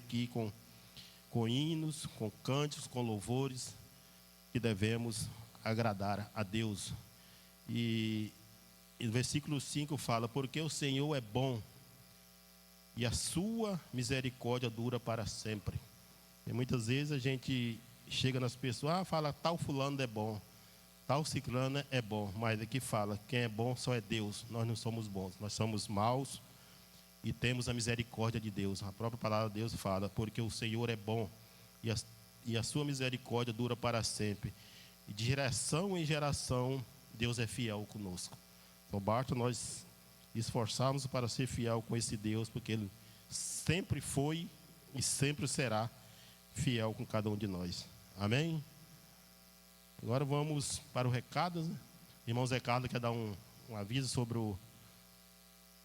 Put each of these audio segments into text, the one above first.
aqui com hinos, com cânticos, com louvores, que devemos agradar a Deus. E o versículo 5 fala: porque o Senhor é bom e a sua misericórdia dura para sempre. E muitas vezes a gente chega nas pessoas, fala, tal fulano é bom, tal ciclano é bom, mas aqui fala, quem é bom só é Deus. Nós não somos bons, nós somos maus e temos a misericórdia de Deus. A própria palavra de Deus fala, porque o Senhor é bom e a sua misericórdia dura para sempre. E de geração em geração, Deus é fiel conosco. Então basta nós esforçarmos para ser fiel com esse Deus, porque Ele sempre foi e sempre será fiel com cada um de nós. Amém? Agora vamos para o recado, né? Irmão Zé Carlos quer dar um aviso sobre o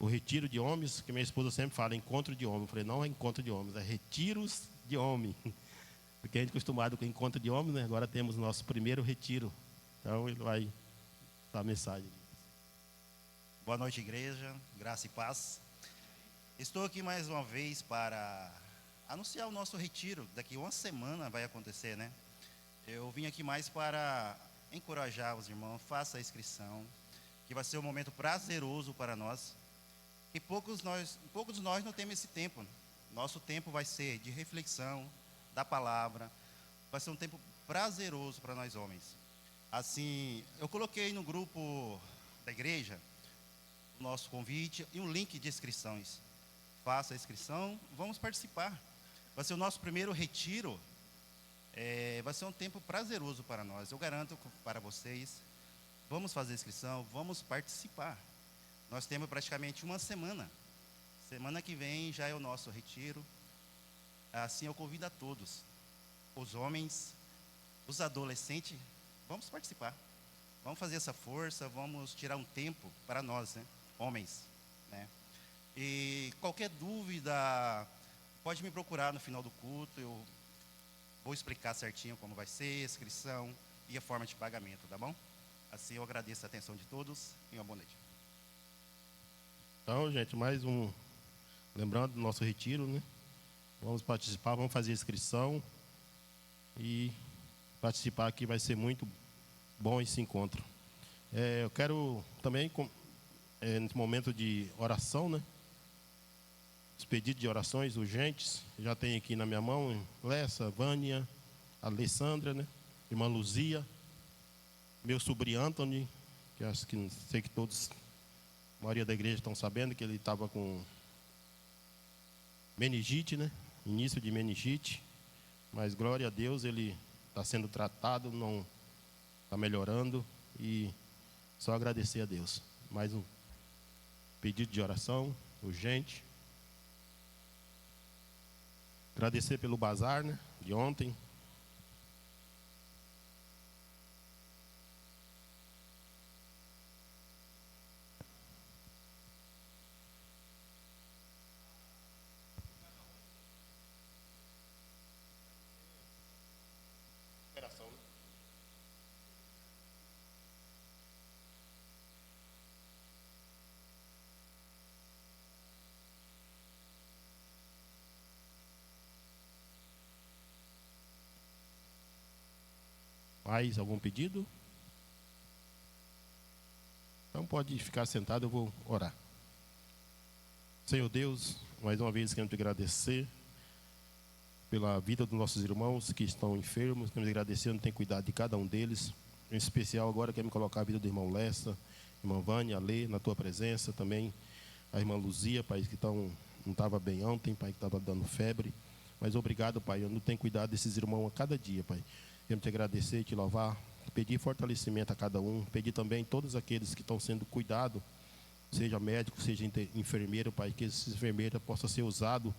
retiro de homens, que minha esposa sempre fala, encontro de homem. Eu falei, não é encontro de homens, é retiros de homem. Porque a gente é acostumado com encontro de homens, né? Agora temos nosso primeiro retiro. Então ele vai dar a mensagem. Boa noite, igreja, graça e paz. Estou aqui mais uma vez para anunciar o nosso retiro. Daqui uma semana vai acontecer, né? Eu vim aqui mais para encorajar os irmãos, faça a inscrição, que vai ser um momento prazeroso para nós. E poucos de nós não temos esse tempo. Nosso tempo vai ser de reflexão da palavra, vai ser um tempo prazeroso para nós homens. Assim, eu coloquei no grupo da igreja o nosso convite e um link de inscrições. Faça a inscrição, vamos participar. Vai ser o nosso primeiro retiro. Vai ser um tempo prazeroso para nós. Eu garanto para vocês. Vamos fazer a inscrição, vamos participar. Nós temos praticamente uma semana. Semana que vem já é o nosso retiro. Assim eu convido a todos, os homens, os adolescentes, vamos participar. Vamos fazer essa força, vamos tirar um tempo para nós, né? Homens, né? E qualquer dúvida, pode me procurar no final do culto, eu vou explicar certinho como vai ser a inscrição e a forma de pagamento, tá bom? Assim eu agradeço a atenção de todos e uma boa noite. Então, gente, mais um, lembrando do nosso retiro, né? Vamos participar, vamos fazer a inscrição e participar aqui, vai ser muito bom esse encontro. Eu quero também, nesse momento de oração, né? Os pedidos de orações urgentes, já tem aqui na minha mão, Lessa, Vânia, Alessandra, né? Irmã Luzia, meu sobrinho Anthony, que acho que sei que todos, a maioria da igreja estão sabendo que ele estava com meningite, né? Início de meningite, mas glória a Deus, ele está sendo tratado, não está melhorando e só agradecer a Deus. Mais um pedido de oração urgente. Agradecer pelo bazar, né, de ontem. Mais algum pedido? Então pode ficar sentado, eu vou orar. Senhor Deus, mais uma vez quero te agradecer pela vida dos nossos irmãos que estão enfermos. Queremos agradecer, não tem cuidado de cada um deles. Em especial agora quero me colocar a vida do irmão Lessa, irmã Vânia, Lê, na tua presença também. A irmã Luzia, Pai, que não estava bem ontem, Pai, que estava dando febre. Mas obrigado, Pai, eu não tenho cuidado desses irmãos a cada dia, Pai. Quero te agradecer e te louvar, pedir fortalecimento a cada um, pedir também todos aqueles que estão sendo cuidados, seja médico, seja enfermeiro, Pai, que esse enfermeiro possa ser usado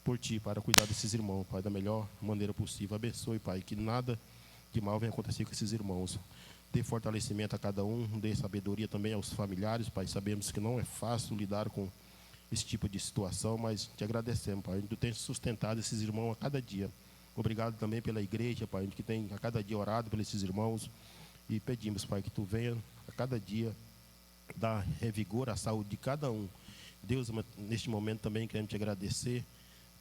por Ti para cuidar desses irmãos, Pai, da melhor maneira possível. Abençoe, Pai, que nada de mal venha acontecer com esses irmãos. Dê fortalecimento a cada um, dê sabedoria também aos familiares, Pai. Sabemos que não é fácil lidar com esse tipo de situação, mas te agradecemos, Pai. Tu tens sustentado esses irmãos a cada dia. Obrigado também pela igreja, Pai, que tem a cada dia orado por esses irmãos. E pedimos, Pai, que Tu venha a cada dia dar revigor à saúde de cada um. Deus, neste momento também queremos te agradecer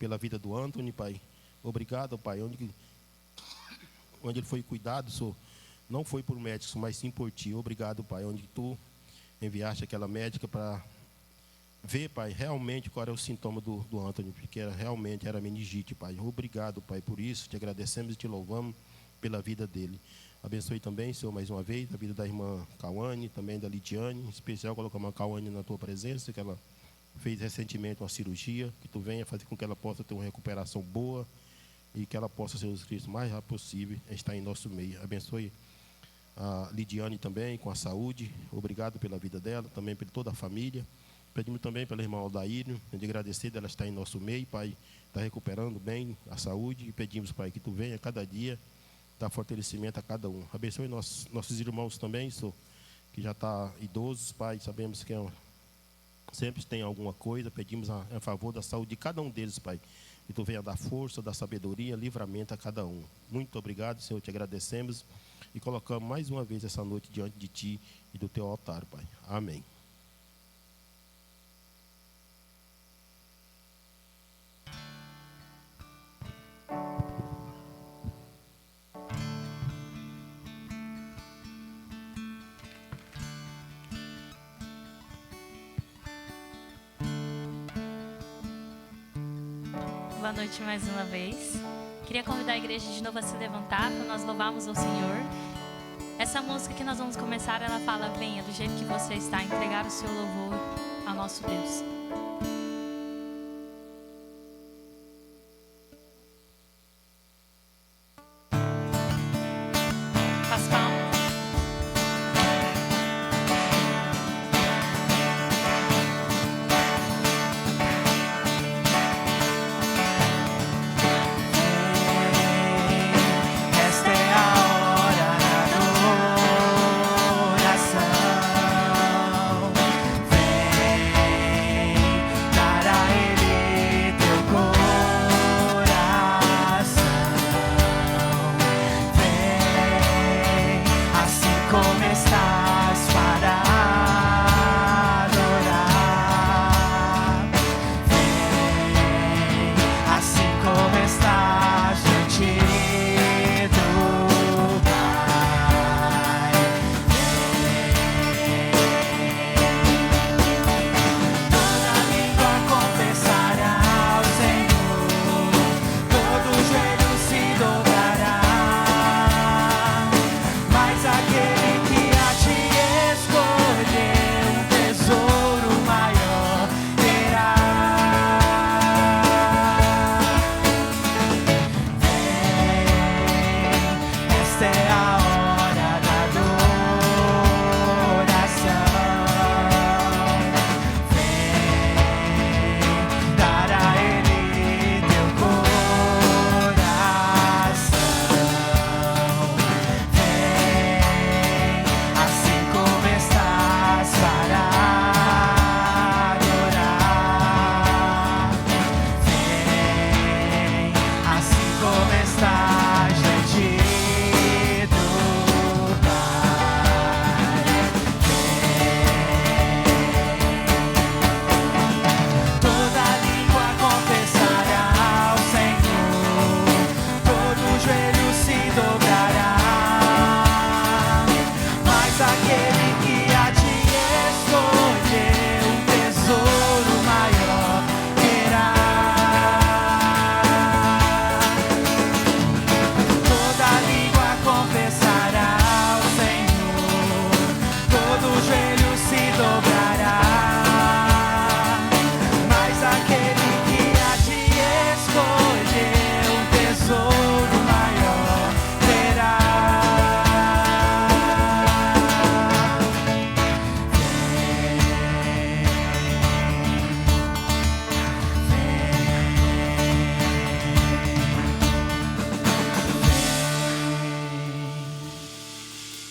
pela vida do Anthony, Pai. Obrigado, Pai, onde ele foi cuidado, Senhor, não foi por médicos, mas sim por Ti. Obrigado, Pai, onde Tu enviaste aquela médica para ver, Pai, realmente qual era o sintoma do Anthony, porque realmente era meningite, Pai. Obrigado, Pai, por isso. Te agradecemos e Te louvamos pela vida dele. Abençoe também, Senhor, mais uma vez, a vida da irmã Cauane, também da Lidiane. Em especial, colocamos a Cauane na Tua presença, que ela fez recentemente uma cirurgia. Que Tu venha fazer com que ela possa ter uma recuperação boa e que ela possa, Jesus Cristo, o mais rápido possível, estar em nosso meio. Abençoe a Lidiane também, com a saúde. Obrigado pela vida dela, também por toda a família. Pedimos também pela irmã Aldaírio, de agradecer dela estar em nosso meio, Pai, está recuperando bem a saúde. E pedimos, Pai, que Tu venha cada dia dar fortalecimento a cada um. Abençoe nossos irmãos também, Senhor, que já está idosos, Pai. Sabemos que sempre tem alguma coisa. Pedimos a favor da saúde de cada um deles, Pai. Que Tu venha dar força, dar sabedoria, livramento a cada um. Muito obrigado, Senhor, te agradecemos e colocamos mais uma vez essa noite diante de Ti e do Teu altar, Pai. Amém. Boa noite mais uma vez. Queria convidar a igreja de novo a se levantar para nós louvarmos ao Senhor. Essa música que nós vamos começar, ela fala: venha do jeito que você está, entregar o seu louvor ao nosso Deus. Faz palmas.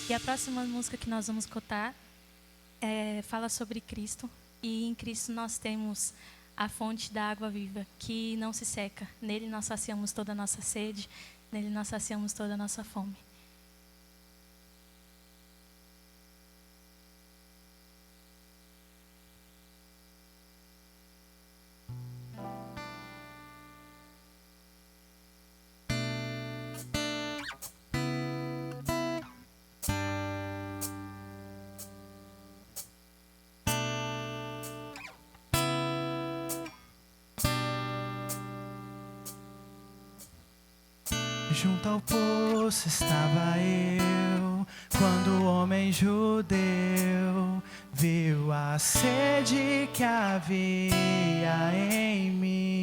E a próxima música que nós vamos cantar fala sobre Cristo. E em Cristo nós temos a fonte da água viva, que não se seca. Nele nós saciamos toda a nossa sede, nele nós saciamos toda a nossa fome. Junto ao poço estava eu, quando o homem judeu viu a sede que havia em mim.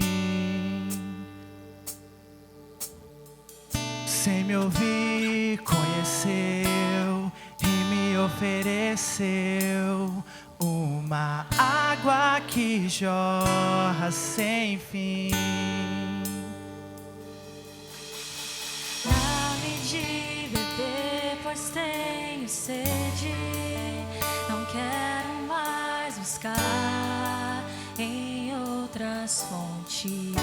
Sem me ouvir, conheceu e me ofereceu uma água que jorra sem fim. Dá-me de beber, pois tenho sede. Não quero mais buscar em outras fontes.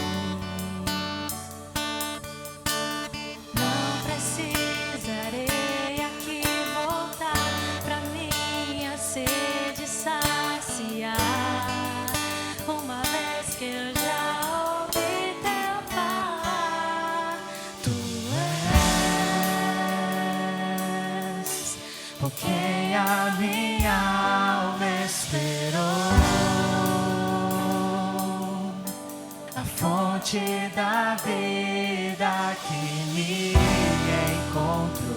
Não precisarei aqui voltar pra minha sede saciar. Uma vez que eu já ouvi teu falar, tu és por quem a minha alma esperou, a fonte da vida que me encontrou.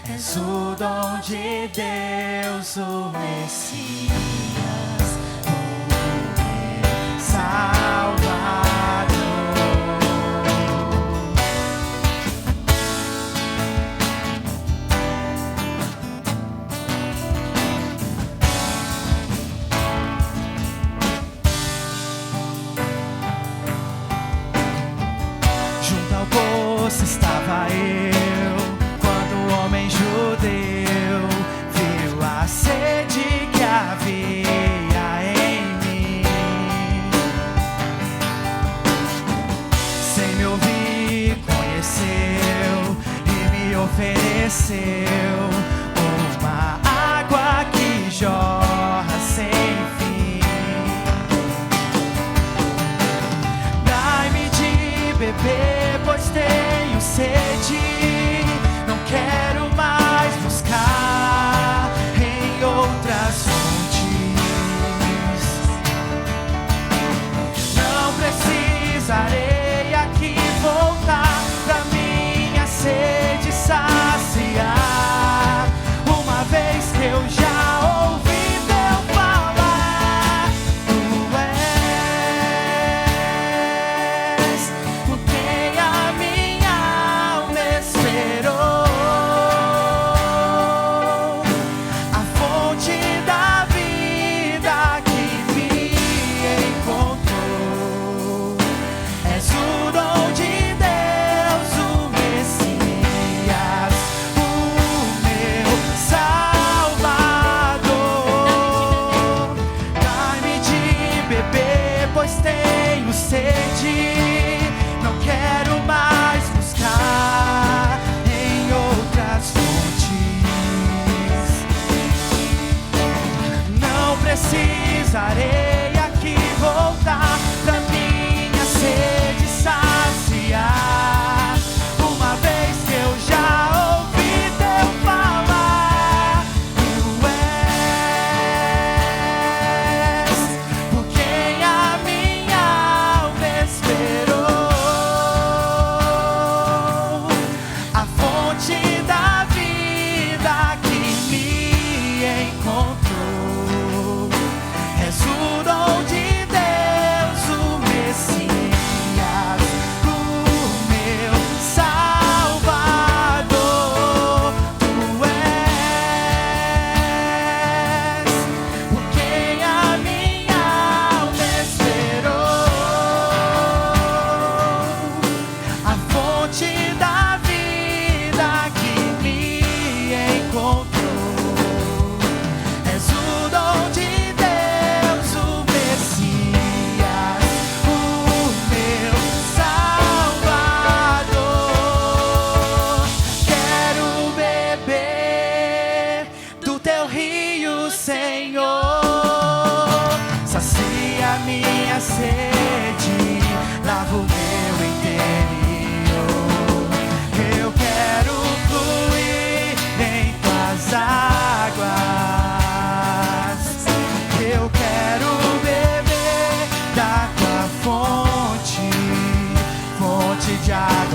És o dom de Deus, o Messias, o meu Salvador. Junto ao poço estava eu, quando o homem judeu viu a sede que havia em mim. Sem me ouvir, conheceu e me ofereceu uma água que jorra sem fim. Dai-me de beber, pois tenho sede. Não quero mais buscar em outras fontes. Não precisarei aqui voltar pra minha sede saciar. Uma vez que eu já ouvi teu falar, tu és por quem a minha alma esperou,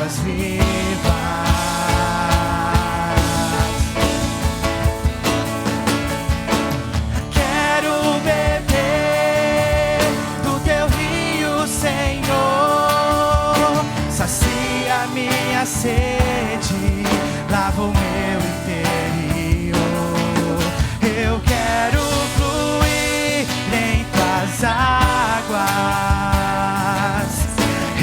águas vivas. Quero beber do teu rio, Senhor. Sacia minha sede, lava o meu interior. Eu quero fluir em tuas águas.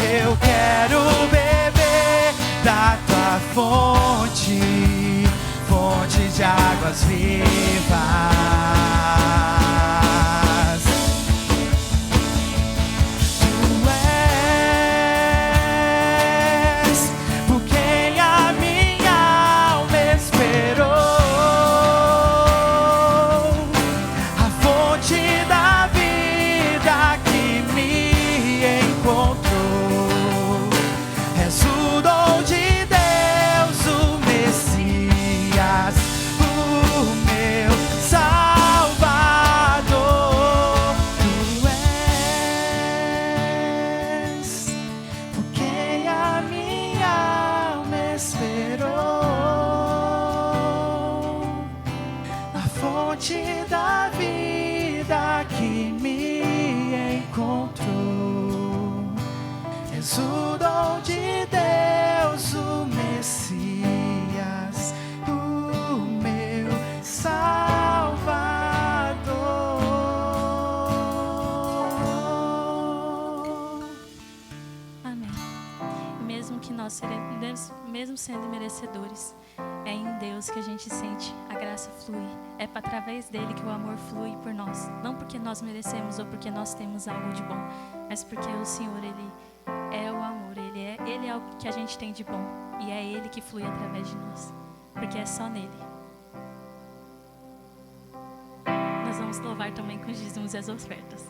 Eu quero beber da tua fonte, fonte de águas vivas. Tu és por quem a minha alma esperou, a fonte da vida que me encontrou. És o dom de Deus, o Messias, o meu Salvador. Tu és por quem a minha alma esperou, a fonte da vida que me encontrou. És o dom de Deus, o Messias, o meu Salvador. Amém. Mesmo sendo merecedores, é em Deus que a gente sente a graça fluir. É através dele que o amor flui por nós. Não porque nós merecemos ou porque nós temos algo de bom, mas porque o Senhor, Ele é o amor. Ele é o que a gente tem de bom. E é Ele que flui através de nós. Porque é só nele. Nós vamos louvar também com os dízimos e as ofertas.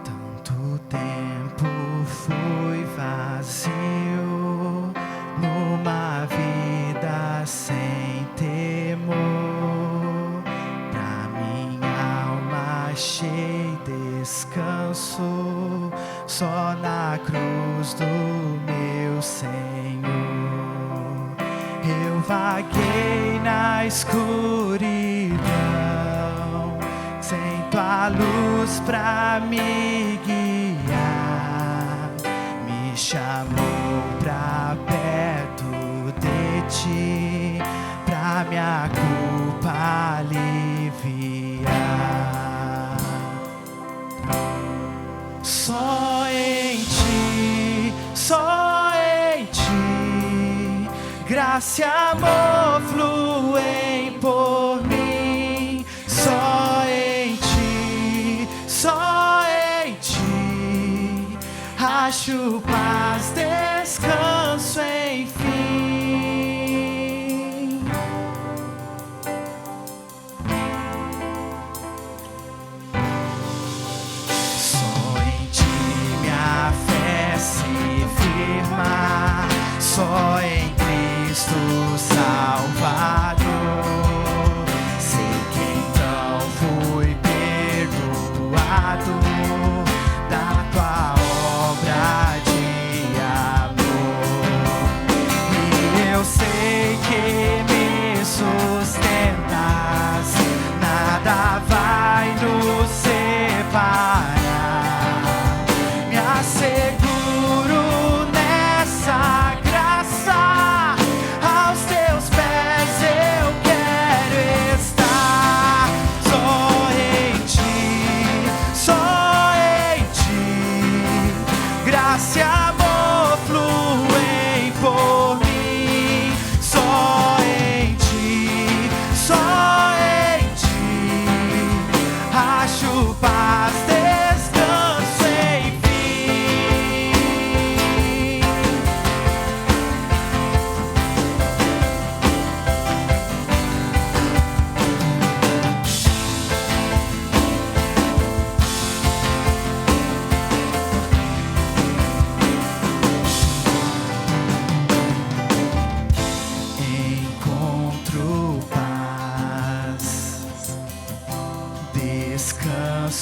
Tanto tempo fui vazio, numa vida sem temor. Pra minha alma achei descanso só na cruz do meu Senhor. Eu vaguei na escuridão, sem tua luz pra me guiar. Me chamou pra perto de ti, pra minha culpa aliviar. Só em ti, só em ti, graça e amor fluem por mim. Só em ti, só em ti, acho paz, descanso, enfim. Só em ti minha fé se firma, só em Cristo Salvador. Sei que então fui perdoado da tua obra de amor. E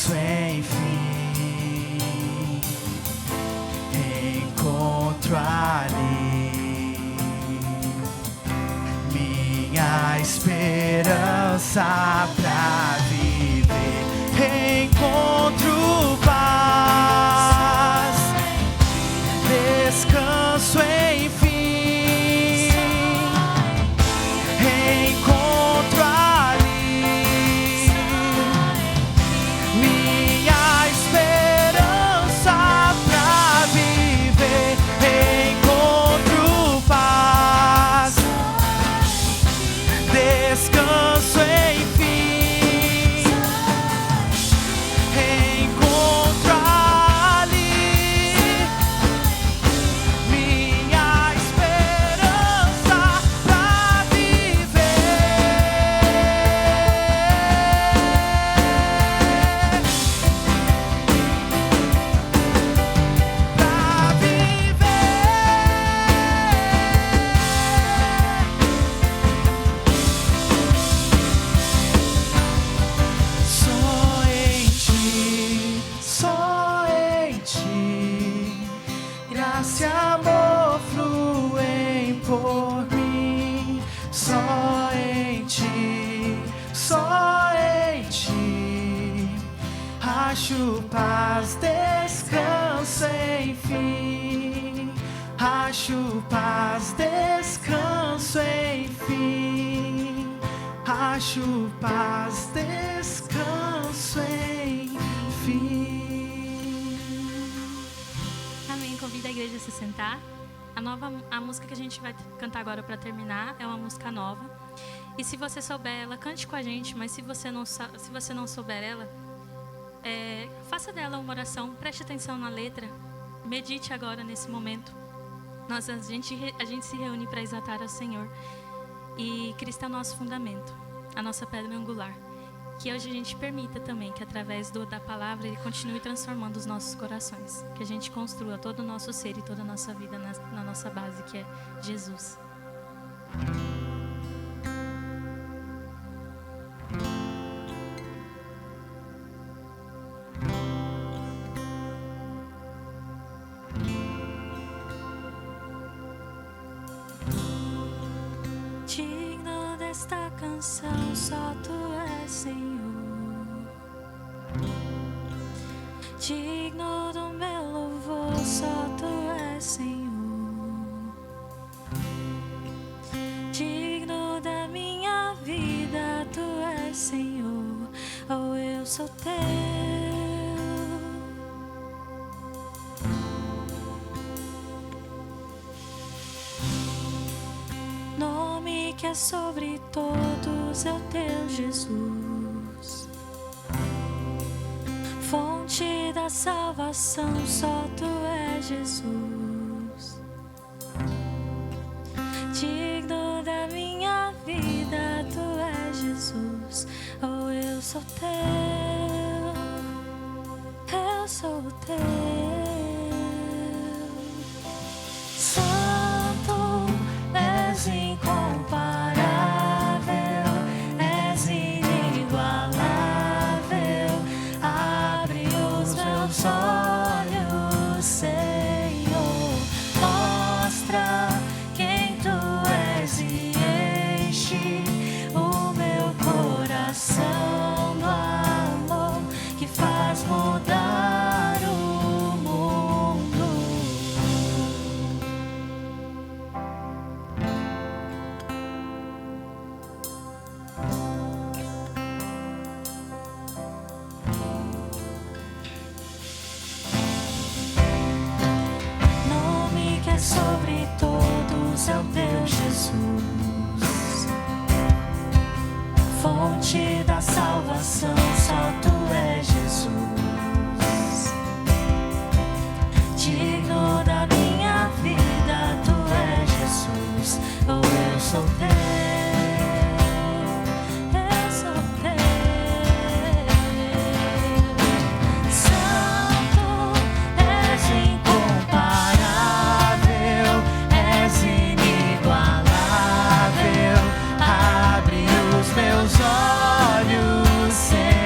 descanso, enfim, encontro ali minha esperança pra viver. Encontro paz, descanso, enfim, encontro ali minha esperança pra viver. Encontro paz, descanso, enfim, encontro ali minha esperança pra só em ti, graça e amor fluem por mim. Só em ti, acho paz, descanso, enfim, acho paz, descanso, enfim, acho paz, descanso, enfim. Amém. Convido a igreja a se sentar. A música que a gente vai cantar agora para terminar é uma música nova. E se você souber ela, cante com a gente. Mas se você não souber ela, faça dela uma oração. Preste atenção na letra. Medite agora nesse momento. A gente se reúne para exaltar ao Senhor. E Cristo é o nosso fundamento, a nossa pedra angular. Que hoje a gente permita também que através da palavra Ele continue transformando os nossos corações. Que a gente construa todo o nosso ser e toda a nossa vida na nossa base, que é Jesus. Digno desta canção, só Tu és, Senhor. Digno do meu louvor, só Tu és, Senhor. Digno da minha vida, Tu és, Senhor. Oh, eu sou Teu. Nome que é sobre todos é o Teu, Jesus. Fonte da salvação, só Tu és, Jesus. Digno da minha vida, Tu és, Jesus. Oh, eu sou Teu, eu sou Teu. Santo, és incomparável, és inigualável. Abre os meus olhos, Senhor, mostra quem Tu és e enche o meu coração no amor que faz mudar o mundo. Nome que é sobre todos é o Teu, Jesus. Fonte da salvação, só Tu és, Jesus. Digno da minha vida, Tu és, Jesus. Oh, eu sou Teu, eu sou Teu. Santo, és incomparável, és inigualável. Abre os meus olhos, Senhor.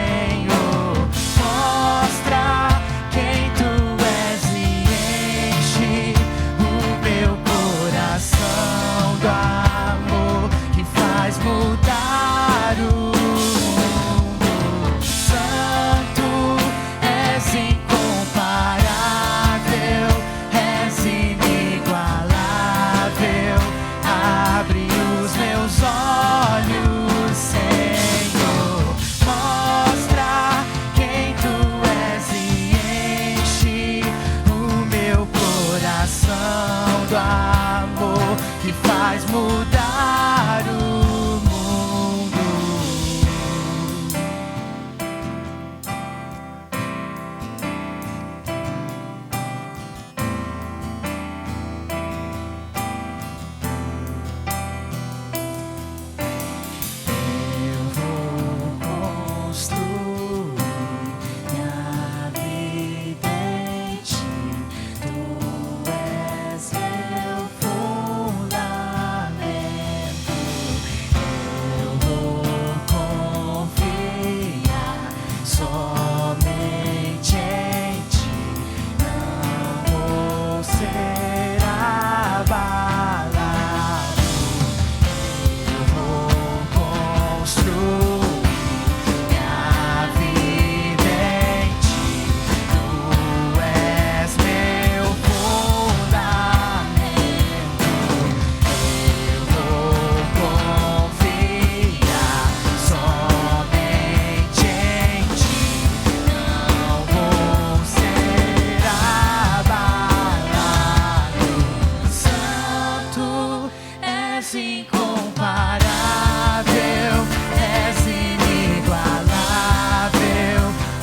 incomparável, és inigualável.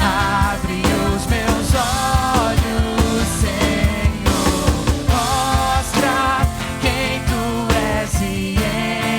Abre os meus olhos, Senhor, mostra quem tu és e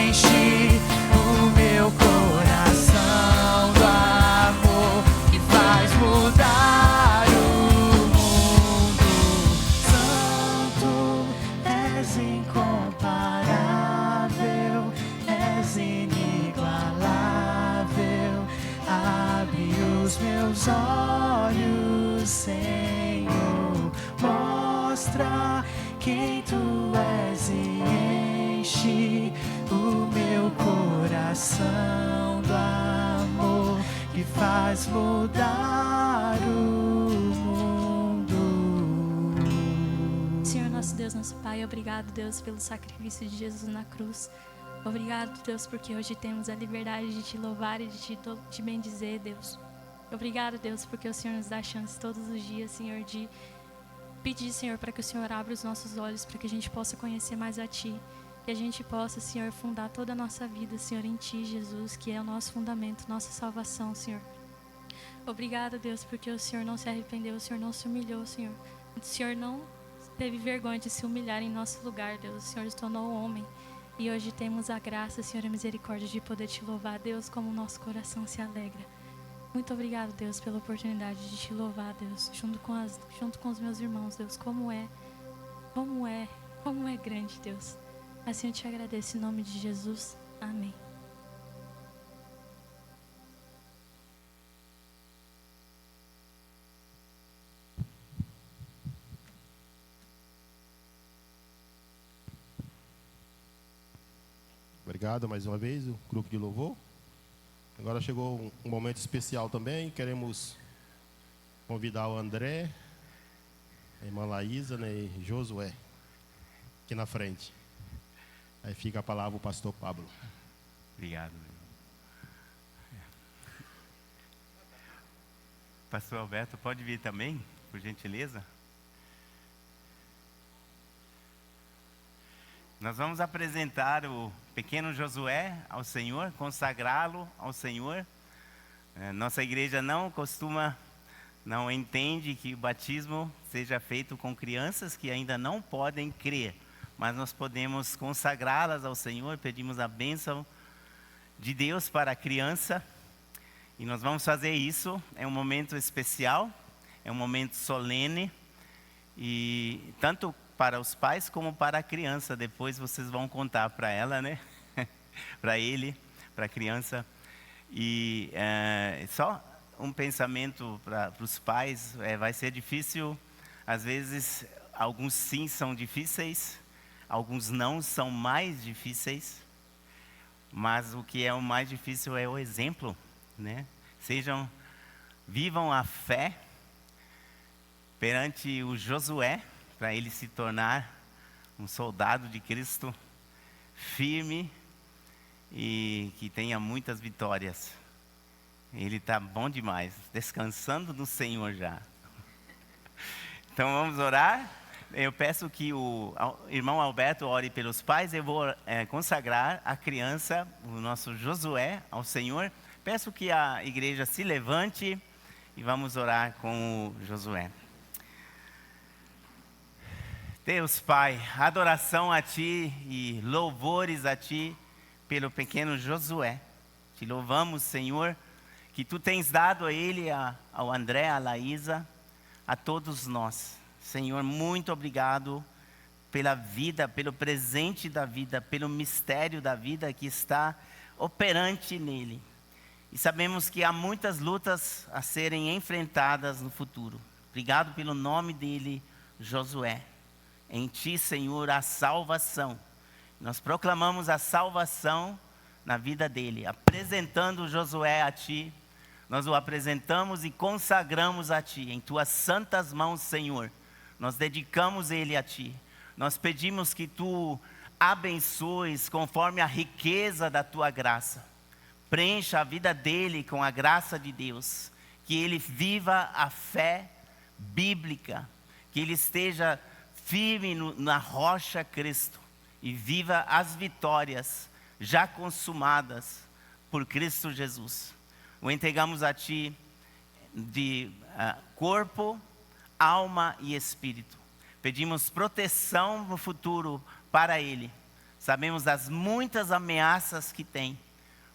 enche o meu coração do amor que faz mudar o mundo. Santo, és incomparável, és inigualável. Abre os meus olhos, Senhor, mostra quem tu és e enche o meu coração do amor que faz mudar o mundo. Senhor, nosso Deus, nosso Pai, obrigado, Deus, pelo sacrifício de Jesus na cruz. Obrigado, Deus, porque hoje temos a liberdade de te louvar e de te bendizer, Deus. Obrigado, Deus, porque o Senhor nos dá a chance todos os dias, Senhor, de pedir, Senhor, para que o Senhor abra os nossos olhos, para que a gente possa conhecer mais a Ti. E a gente possa, Senhor, fundar toda a nossa vida, Senhor, em Ti, Jesus, que é o nosso fundamento, nossa salvação, Senhor. Obrigado, Deus, porque o Senhor não se arrependeu, o Senhor não se humilhou, Senhor. O Senhor não teve vergonha de se humilhar em nosso lugar, Deus. O Senhor se tornou homem. E hoje temos a graça, Senhor, e a misericórdia de poder Te louvar, Deus, como o nosso coração se alegra. Muito obrigado, Deus, pela oportunidade de Te louvar, Deus, junto com os meus irmãos, Deus. Como é grande, Deus. Assim eu Te agradeço em nome de Jesus. Amém. Obrigado mais uma vez, o grupo de louvor. Agora chegou um momento especial também. Queremos convidar o André, a irmã Laísa, né, e Josué aqui na frente. Aí fica a palavra o pastor Pablo. Obrigado, meu irmão. Pastor Alberto, pode vir também, por gentileza? Nós vamos apresentar o pequeno Josué ao Senhor, consagrá-lo ao Senhor. Nossa igreja não entende que o batismo seja feito com crianças que ainda não podem crer. Mas nós podemos consagrá-las ao Senhor, pedimos a bênção de Deus para a criança. E nós vamos fazer isso, é um momento especial, é um momento solene. E tanto para os pais como para a criança, depois vocês vão contar para ela, né? Para ele, para a criança. E só um pensamento para os pais, vai ser difícil, às vezes alguns sim são difíceis, alguns não são mais difíceis, mas o que é o mais difícil é o exemplo, né? Vivam a fé perante o Josué, para ele se tornar um soldado de Cristo firme e que tenha muitas vitórias. Ele está bom demais, descansando no Senhor já. Então vamos orar. Eu peço que o irmão Alberto ore pelos pais. Eu vou consagrar a criança, o nosso Josué, ao Senhor. Peço que a igreja se levante e vamos orar com o Josué. Deus Pai, adoração a Ti e louvores a Ti pelo pequeno Josué. Te louvamos, Senhor, que Tu tens dado a ele, ao André, à Laísa, a todos nós. Senhor, muito obrigado pela vida, pelo presente da vida, pelo mistério da vida que está operante nele. E sabemos que há muitas lutas a serem enfrentadas no futuro. Obrigado pelo nome dele, Josué. Em Ti, Senhor, a salvação. Nós proclamamos a salvação na vida dele, apresentando Josué a Ti. Nós o apresentamos e consagramos a Ti, em Tuas santas mãos, Senhor. Nós dedicamos ele a Ti. Nós pedimos que Tu abençoes conforme a riqueza da Tua graça. Preencha a vida dele com a graça de Deus. Que ele viva a fé bíblica. Que ele esteja firme na rocha Cristo e viva as vitórias já consumadas por Cristo Jesus. O entregamos a Ti de corpo, alma e espírito. Pedimos proteção no futuro para Ele. Sabemos das muitas ameaças que tem,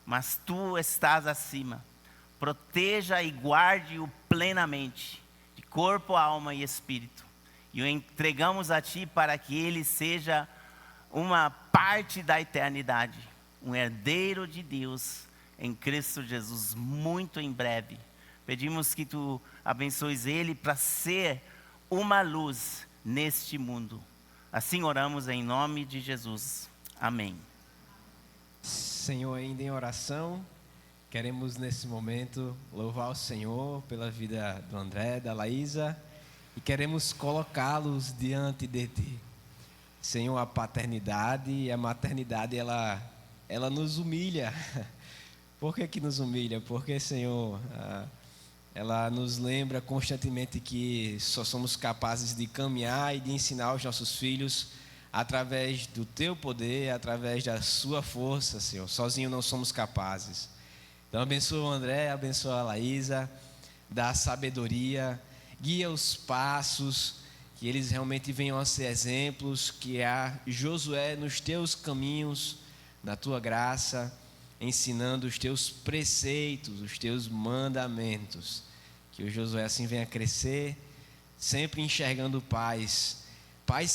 mas Tu estás acima. Proteja e guarde-o plenamente, de corpo, alma e espírito. E o entregamos a Ti para que ele seja uma parte da eternidade, um herdeiro de Deus em Cristo Jesus, muito em breve. Pedimos que Tu abençoes ele para ser uma luz neste mundo. Assim oramos em nome de Jesus. Amém. Senhor, ainda em oração, queremos nesse momento louvar o Senhor pela vida do André, da Laísa, e queremos colocá-los diante de Ti. Senhor, a paternidade e a maternidade, ela nos humilha. Por que nos humilha? Porque, Senhor, ela nos lembra constantemente que só somos capazes de caminhar e de ensinar os nossos filhos através do Teu poder, através da Sua força, Senhor. Sozinho não somos capazes. Então abençoa o André, abençoa a Laísa, dá sabedoria, guia os passos, que eles realmente venham a ser exemplos, que a Josué nos Teus caminhos, na Tua graça, ensinando os Teus preceitos, os Teus mandamentos. Que o Josué assim venha crescer, sempre enxergando pais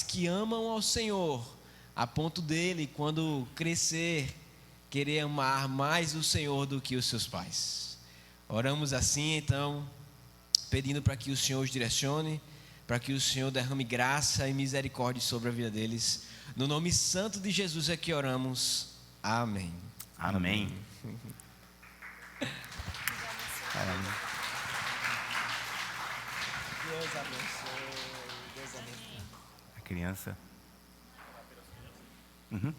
que amam ao Senhor, a ponto dele, quando crescer, querer amar mais o Senhor do que os seus pais. Oramos assim, então, pedindo para que o Senhor os direcione, para que o Senhor derrame graça e misericórdia sobre a vida deles. No nome santo de Jesus é que oramos. Amém. Amém. Deus abençoe. Deus abençoe. A criança. Uhum.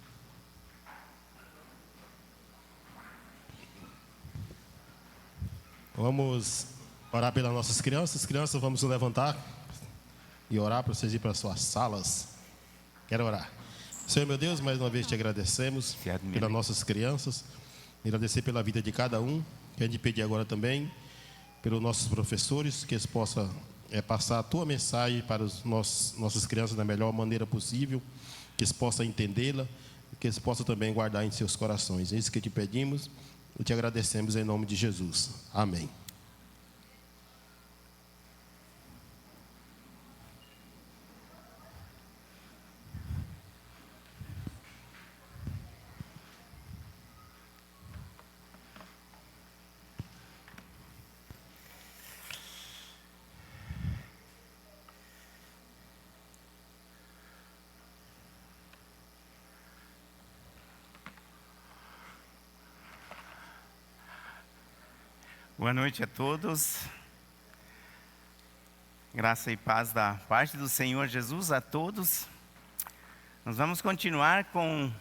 Vamos orar pelas nossas crianças. Crianças, vamos nos levantar e orar para vocês ir para as suas salas. Quero orar. Senhor, meu Deus, mais uma vez te agradecemos pelas nossas crianças. Agradecer pela vida de cada um. Quero te pedir agora também pelos nossos professores, que eles possam passar a Tua mensagem para os nossas crianças da melhor maneira possível, que eles possam entendê-la, que eles possam também guardar em seus corações. É isso que te pedimos e te agradecemos em nome de Jesus. Amém. Boa noite a todos. Graça e paz da parte do Senhor Jesus a todos. Nós vamos continuar com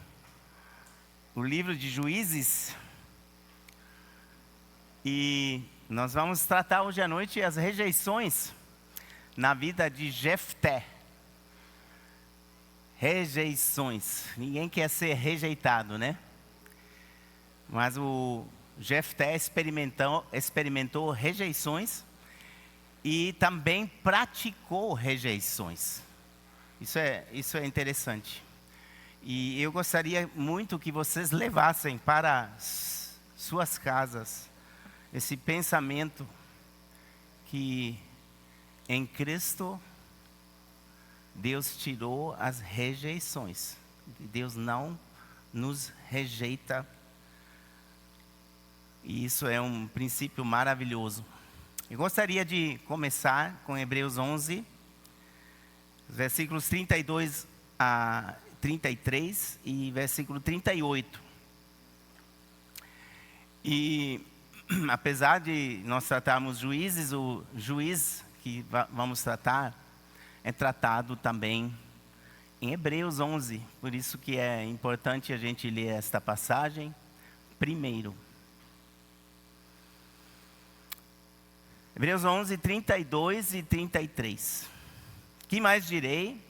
o livro de Juízes. E nós vamos tratar hoje à noite as rejeições na vida de Jefté. Rejeições. Ninguém quer ser rejeitado, né? Mas o Jefté experimentou rejeições e também praticou rejeições. Isso é interessante. E eu gostaria muito que vocês levassem para suas casas esse pensamento que em Cristo Deus tirou as rejeições. Deus não nos rejeita. E isso é um princípio maravilhoso. Eu gostaria de começar com Hebreus 11, versículos 32 a 33 e versículo 38. E apesar de nós tratarmos juízes, o juiz que vamos tratar é tratado também em Hebreus 11. Por isso que é importante a gente ler esta passagem primeiro. Hebreus 11, 32 e 33. Que mais direi?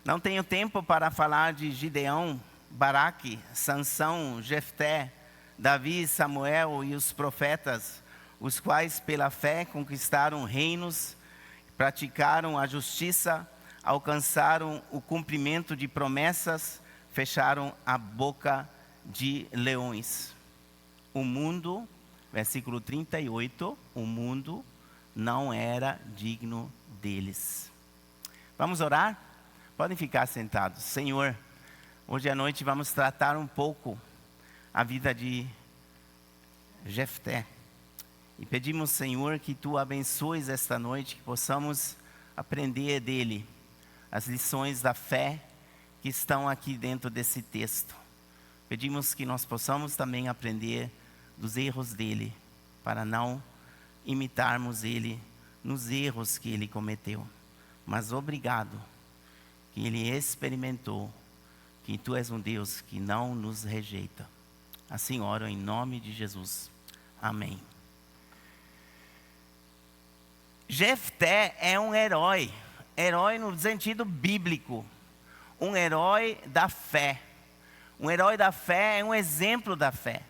Não tenho tempo para falar de Gideão, Baraque, Sansão, Jefté, Davi, Samuel e os profetas, os quais pela fé conquistaram reinos, praticaram a justiça, alcançaram o cumprimento de promessas, fecharam a boca de leões. O mundo, versículo 38, o mundo não era digno deles. Vamos orar? Podem ficar sentados. Senhor, hoje à noite vamos tratar um pouco a vida de Jefté. E pedimos, Senhor, que Tu abençoes esta noite, que possamos aprender dele as lições da fé que estão aqui dentro desse texto. Pedimos que nós possamos também aprender dos erros dele, para não imitarmos ele nos erros que ele cometeu. Mas obrigado que ele experimentou que Tu és um Deus que não nos rejeita. Assim oro em nome de Jesus. Amém. Jefté é um herói no sentido bíblico, um herói da fé. Um herói da fé é um exemplo da fé.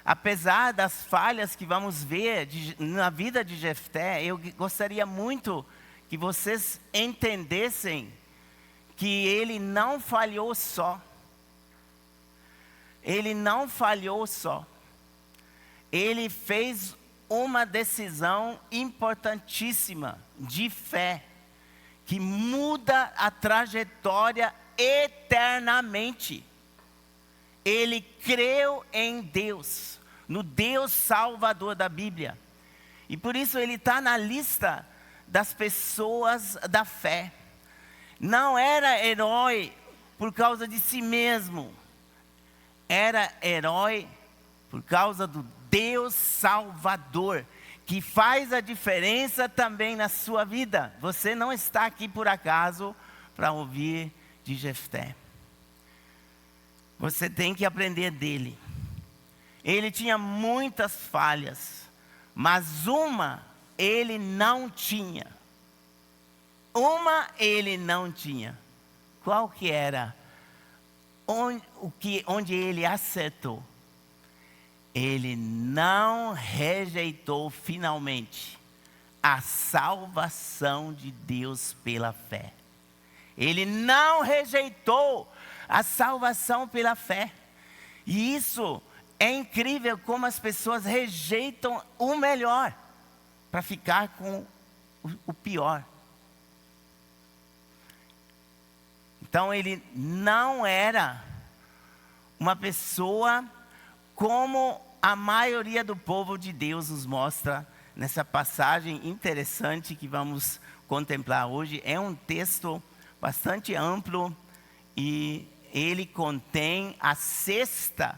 Apesar das falhas que vamos ver na vida de Jefté, eu gostaria muito que vocês entendessem que ele não falhou só. Ele não falhou só. Ele fez uma decisão importantíssima de fé, que muda a trajetória eternamente. Ele creu em Deus, no Deus Salvador da Bíblia. E por isso ele está na lista das pessoas da fé. Não era herói por causa de si mesmo. Era herói por causa do Deus Salvador, que faz a diferença também na sua vida. Você não está aqui por acaso para ouvir de Jefté. Você tem que aprender dele. Ele tinha muitas falhas, mas uma ele não tinha. Uma ele não tinha. Qual que era? Onde ele acertou? Ele não rejeitou finalmente a salvação de Deus pela fé. Ele não rejeitou a salvação pela fé. E isso é incrível como as pessoas rejeitam o melhor para ficar com o pior. Então ele não era uma pessoa como a maioria do povo de Deus nos mostra nessa passagem interessante que vamos contemplar hoje. É um texto bastante amplo e ele contém a 6ª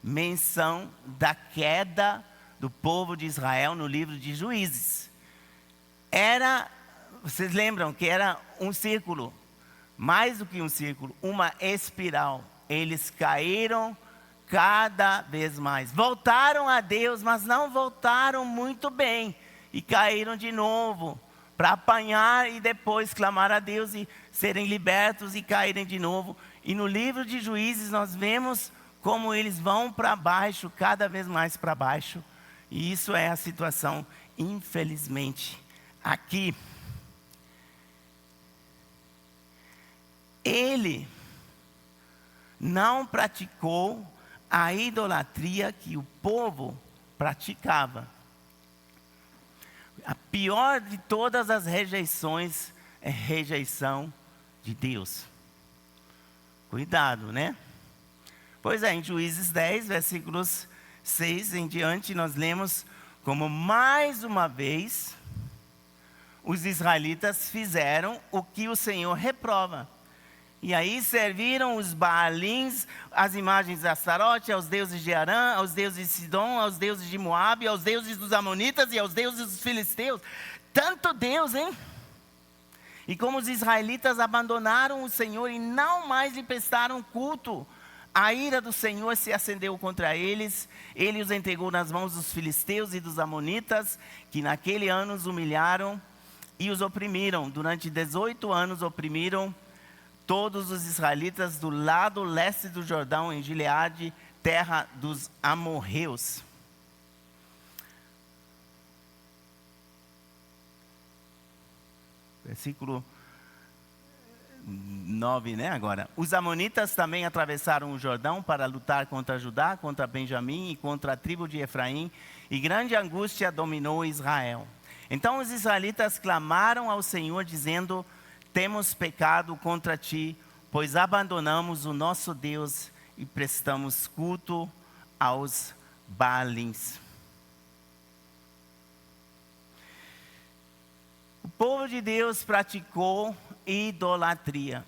menção da queda do povo de Israel no livro de Juízes. Vocês lembram que era um círculo, mais do que um círculo, uma espiral. Eles caíram cada vez mais. Voltaram a Deus, mas não voltaram muito bem. E caíram de novo, para apanhar e depois clamar a Deus e serem libertos e caírem de novo. E no livro de Juízes nós vemos como eles vão para baixo, cada vez mais para baixo. E isso é a situação, infelizmente, aqui. Ele não praticou a idolatria que o povo praticava. A pior de todas as rejeições é rejeição de Deus. Cuidado, né? Pois é, em Juízes 10, versículos 6 em diante, nós lemos como mais uma vez os israelitas fizeram o que o Senhor reprova. E aí serviram os Baalins, as imagens de Astarote, aos deuses de Arã, aos deuses de Sidom, aos deuses de Moabe, aos deuses dos Amonitas e aos deuses dos Filisteus. Tanto Deus, hein? E como os israelitas abandonaram o Senhor e não mais lhe prestaram culto, a ira do Senhor se acendeu contra eles. Ele os entregou nas mãos dos filisteus e dos amonitas, que naquele ano os humilharam e os oprimiram. Durante 18 anos oprimiram todos os israelitas do lado leste do Jordão, em Gileade, terra dos amorreus. Versículo 9, né, agora. Os amonitas também atravessaram o Jordão para lutar contra Judá, contra Benjamim e contra a tribo de Efraim, e grande angústia dominou Israel. Então os israelitas clamaram ao Senhor, dizendo: temos pecado contra ti, pois abandonamos o nosso Deus e prestamos culto aos Baalins. O povo de Deus praticou idolatria.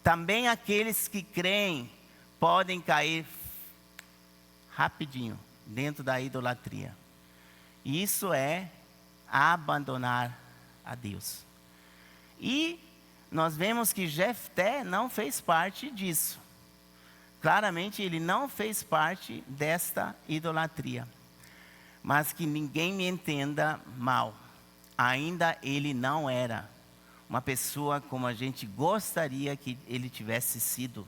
Também aqueles que creem podem cair rapidinho dentro da idolatria. E isso é abandonar a Deus. E nós vemos que Jefté não fez parte disso. Claramente ele não fez parte desta idolatria. Mas que ninguém me entenda mal. Ainda ele não era uma pessoa como a gente gostaria que ele tivesse sido.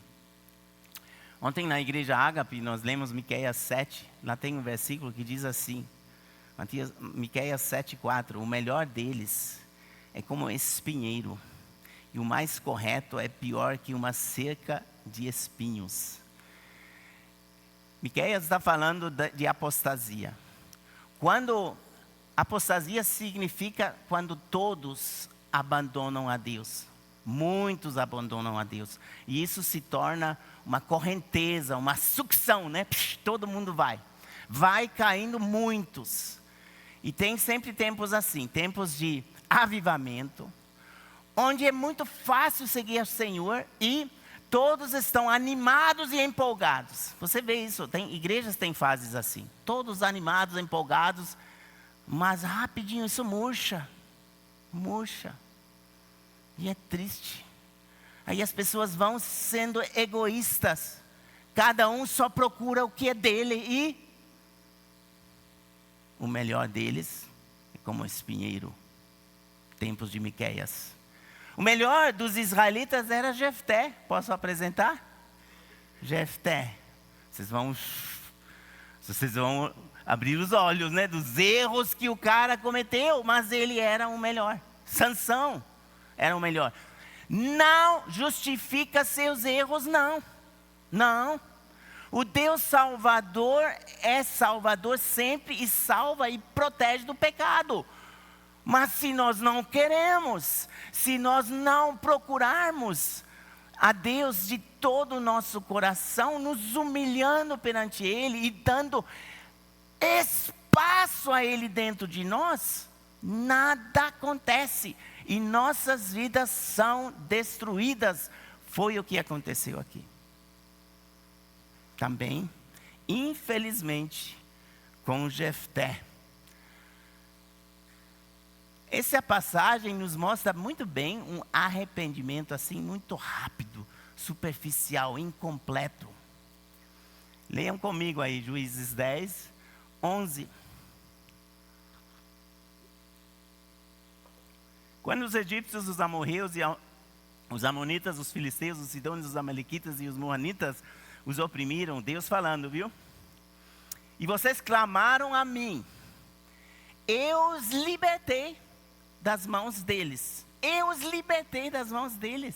Ontem na igreja Ágape nós lemos Miqueias 7, lá tem um versículo que diz assim, Miqueias 7:4, o melhor deles é como um espinheiro, e o mais correto é pior que uma cerca de espinhos. Miqueias está falando de apostasia. Quando apostasia significa quando todos abandonam a Deus. Muitos abandonam a Deus. E isso se torna uma correnteza, uma sucção, né? Todo mundo vai. Vai caindo muitos. E tem sempre tempos assim, tempos de avivamento, onde é muito fácil seguir o Senhor e todos estão animados e empolgados. Você vê isso, igrejas têm fases assim. Todos animados, empolgados, mas rapidinho isso murcha. E é triste. Aí as pessoas vão sendo egoístas. Cada um só procura o que é dele e o melhor deles é como espinheiro. Tempos de Miqueias. O melhor dos israelitas era Jefté. Posso apresentar? Jefté. Vocês vão abrir os olhos, né, dos erros que o cara cometeu, mas ele era o melhor. Sansão era o melhor. Não justifica seus erros, não. O Deus Salvador é Salvador sempre e salva e protege do pecado. Mas se nós não queremos, se nós não procurarmos a Deus de todo o nosso coração, nos humilhando perante Ele e dando espaço a Ele dentro de nós, nada acontece e nossas vidas são destruídas. Foi o que aconteceu aqui. Também, infelizmente, com Jefté. Essa passagem nos mostra muito bem um arrependimento assim muito rápido, superficial, incompleto. Leiam comigo aí, Juízes 10, 11. Quando os egípcios, os amorreus, os amonitas, os filisteus, os sidônios, os amalequitas e os moanitas os oprimiram, Deus falando, viu? E vocês clamaram a mim, eu os libertei das mãos deles. Eu os libertei das mãos deles.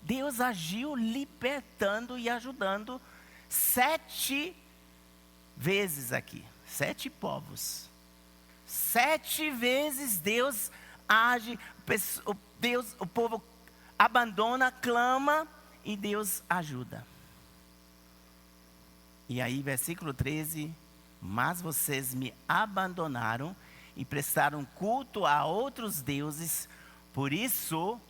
Deus agiu libertando e ajudando 7 vezes aqui. 7 povos. 7 vezes Deus age, o povo abandona, clama e Deus ajuda. E aí, versículo 13, mas vocês me abandonaram e prestaram culto a outros deuses, por isso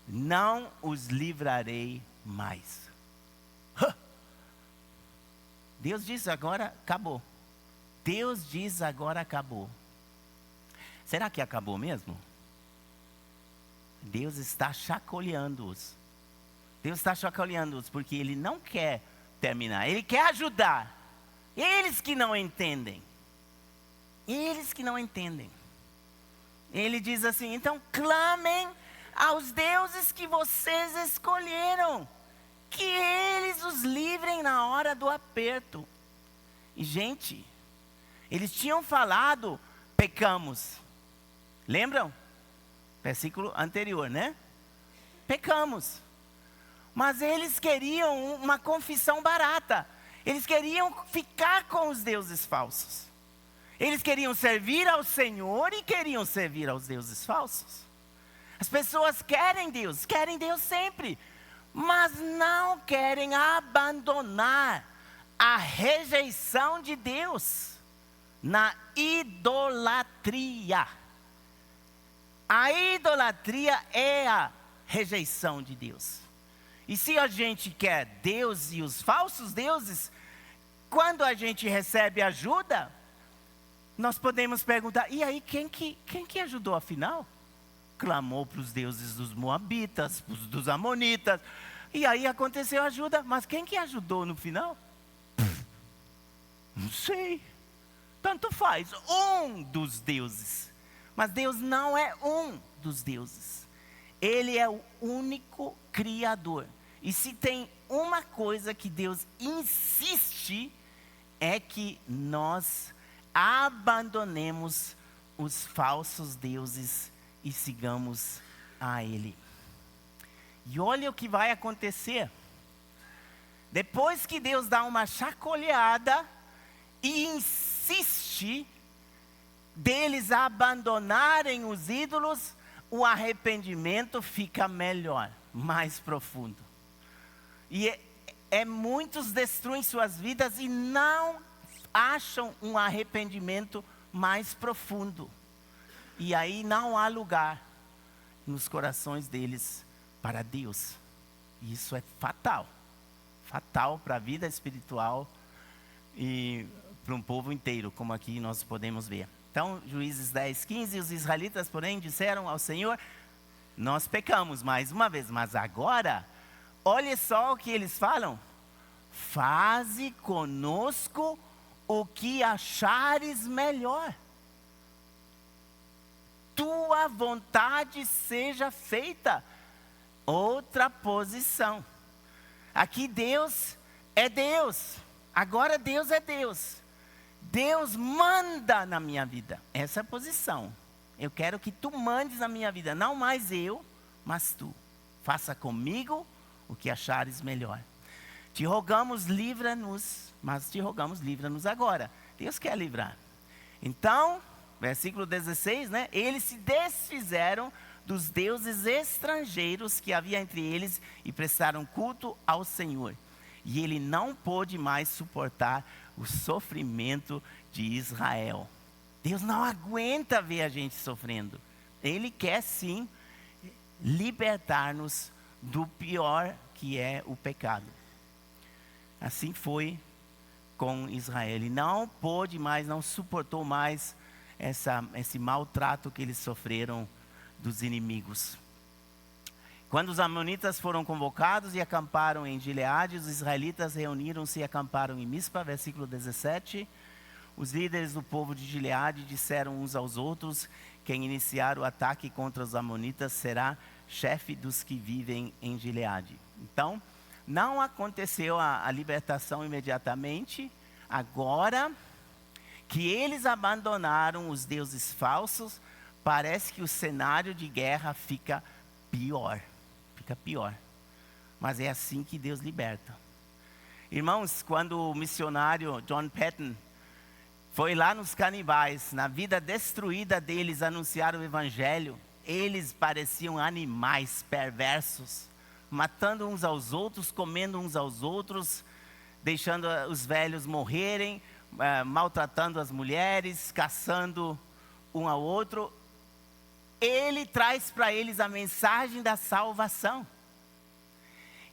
não os livrarei mais. Deus diz agora, acabou. Deus diz agora, acabou. Será que acabou mesmo? Deus está chacoalhando-os. Deus está chacoalhando-os porque Ele não quer terminar. Ele quer ajudar. Eles que não entendem. Eles que não entendem. Ele diz assim, então clamem aos deuses que vocês escolheram, que eles os livrem na hora do aperto. E gente, eles tinham falado, pecamos. Lembram? Versículo anterior, né? Pecamos. Mas eles queriam uma confissão barata. Eles queriam ficar com os deuses falsos. Eles queriam servir ao Senhor e queriam servir aos deuses falsos. As pessoas querem Deus sempre, mas não querem abandonar a rejeição de Deus na idolatria. A idolatria é a rejeição de Deus. E se a gente quer Deus e os falsos deuses, quando a gente recebe ajuda, nós podemos perguntar, e aí quem que ajudou afinal? Clamou para os deuses dos moabitas, dos amonitas, e aí aconteceu ajuda, mas quem que ajudou no final? Não sei, tanto faz, um dos deuses. Mas Deus não é um dos deuses. Ele é o único Criador. E se tem uma coisa que Deus insiste, é que nós abandonemos os falsos deuses e sigamos a Ele. E olha o que vai acontecer. Depois que Deus dá uma chacoalhada e insiste deles abandonarem os ídolos, o arrependimento fica melhor, mais profundo. E muitos destruem suas vidas e não acham um arrependimento mais profundo. E aí não há lugar nos corações deles para Deus. E isso é fatal. Fatal para a vida espiritual e para um povo inteiro, como aqui nós podemos ver. Então, Juízes 10, 15, os israelitas, porém, disseram ao Senhor, nós pecamos mais uma vez, mas agora, olha só o que eles falam. Faze conosco o que achares melhor. Tua vontade seja feita. Outra posição. Aqui Deus é Deus. Agora Deus é Deus. Deus manda na minha vida. Essa é a posição. Eu quero que tu mandes na minha vida. Não mais eu, mas tu. Faça comigo o que achares melhor. Te rogamos, livra-nos. Mas te rogamos, livra-nos agora. Deus quer livrar. Então, versículo 16, né? Eles se desfizeram dos deuses estrangeiros que havia entre eles e prestaram culto ao Senhor. E ele não pôde mais suportar o sofrimento de Israel. Deus não aguenta ver a gente sofrendo. Ele quer sim libertar-nos do pior que é o pecado. Assim foi com Israel. Ele não pôde mais, não suportou mais esse maltrato que eles sofreram dos inimigos. Quando os amonitas foram convocados e acamparam em Gileade, os israelitas reuniram-se e acamparam em Mispa, versículo 17. Os líderes do povo de Gileade disseram uns aos outros, quem iniciar o ataque contra os amonitas será chefe dos que vivem em Gileade. Então, não aconteceu a libertação imediatamente. Agora que eles abandonaram os deuses falsos, parece que o cenário de guerra fica pior. Fica pior. Mas é assim que Deus liberta. Irmãos, quando o missionário John Paton foi lá nos canibais, na vida destruída deles, anunciar o evangelho, eles pareciam animais perversos, matando uns aos outros, comendo uns aos outros, deixando os velhos morrerem, maltratando as mulheres, caçando um ao outro. Ele traz para eles a mensagem da salvação.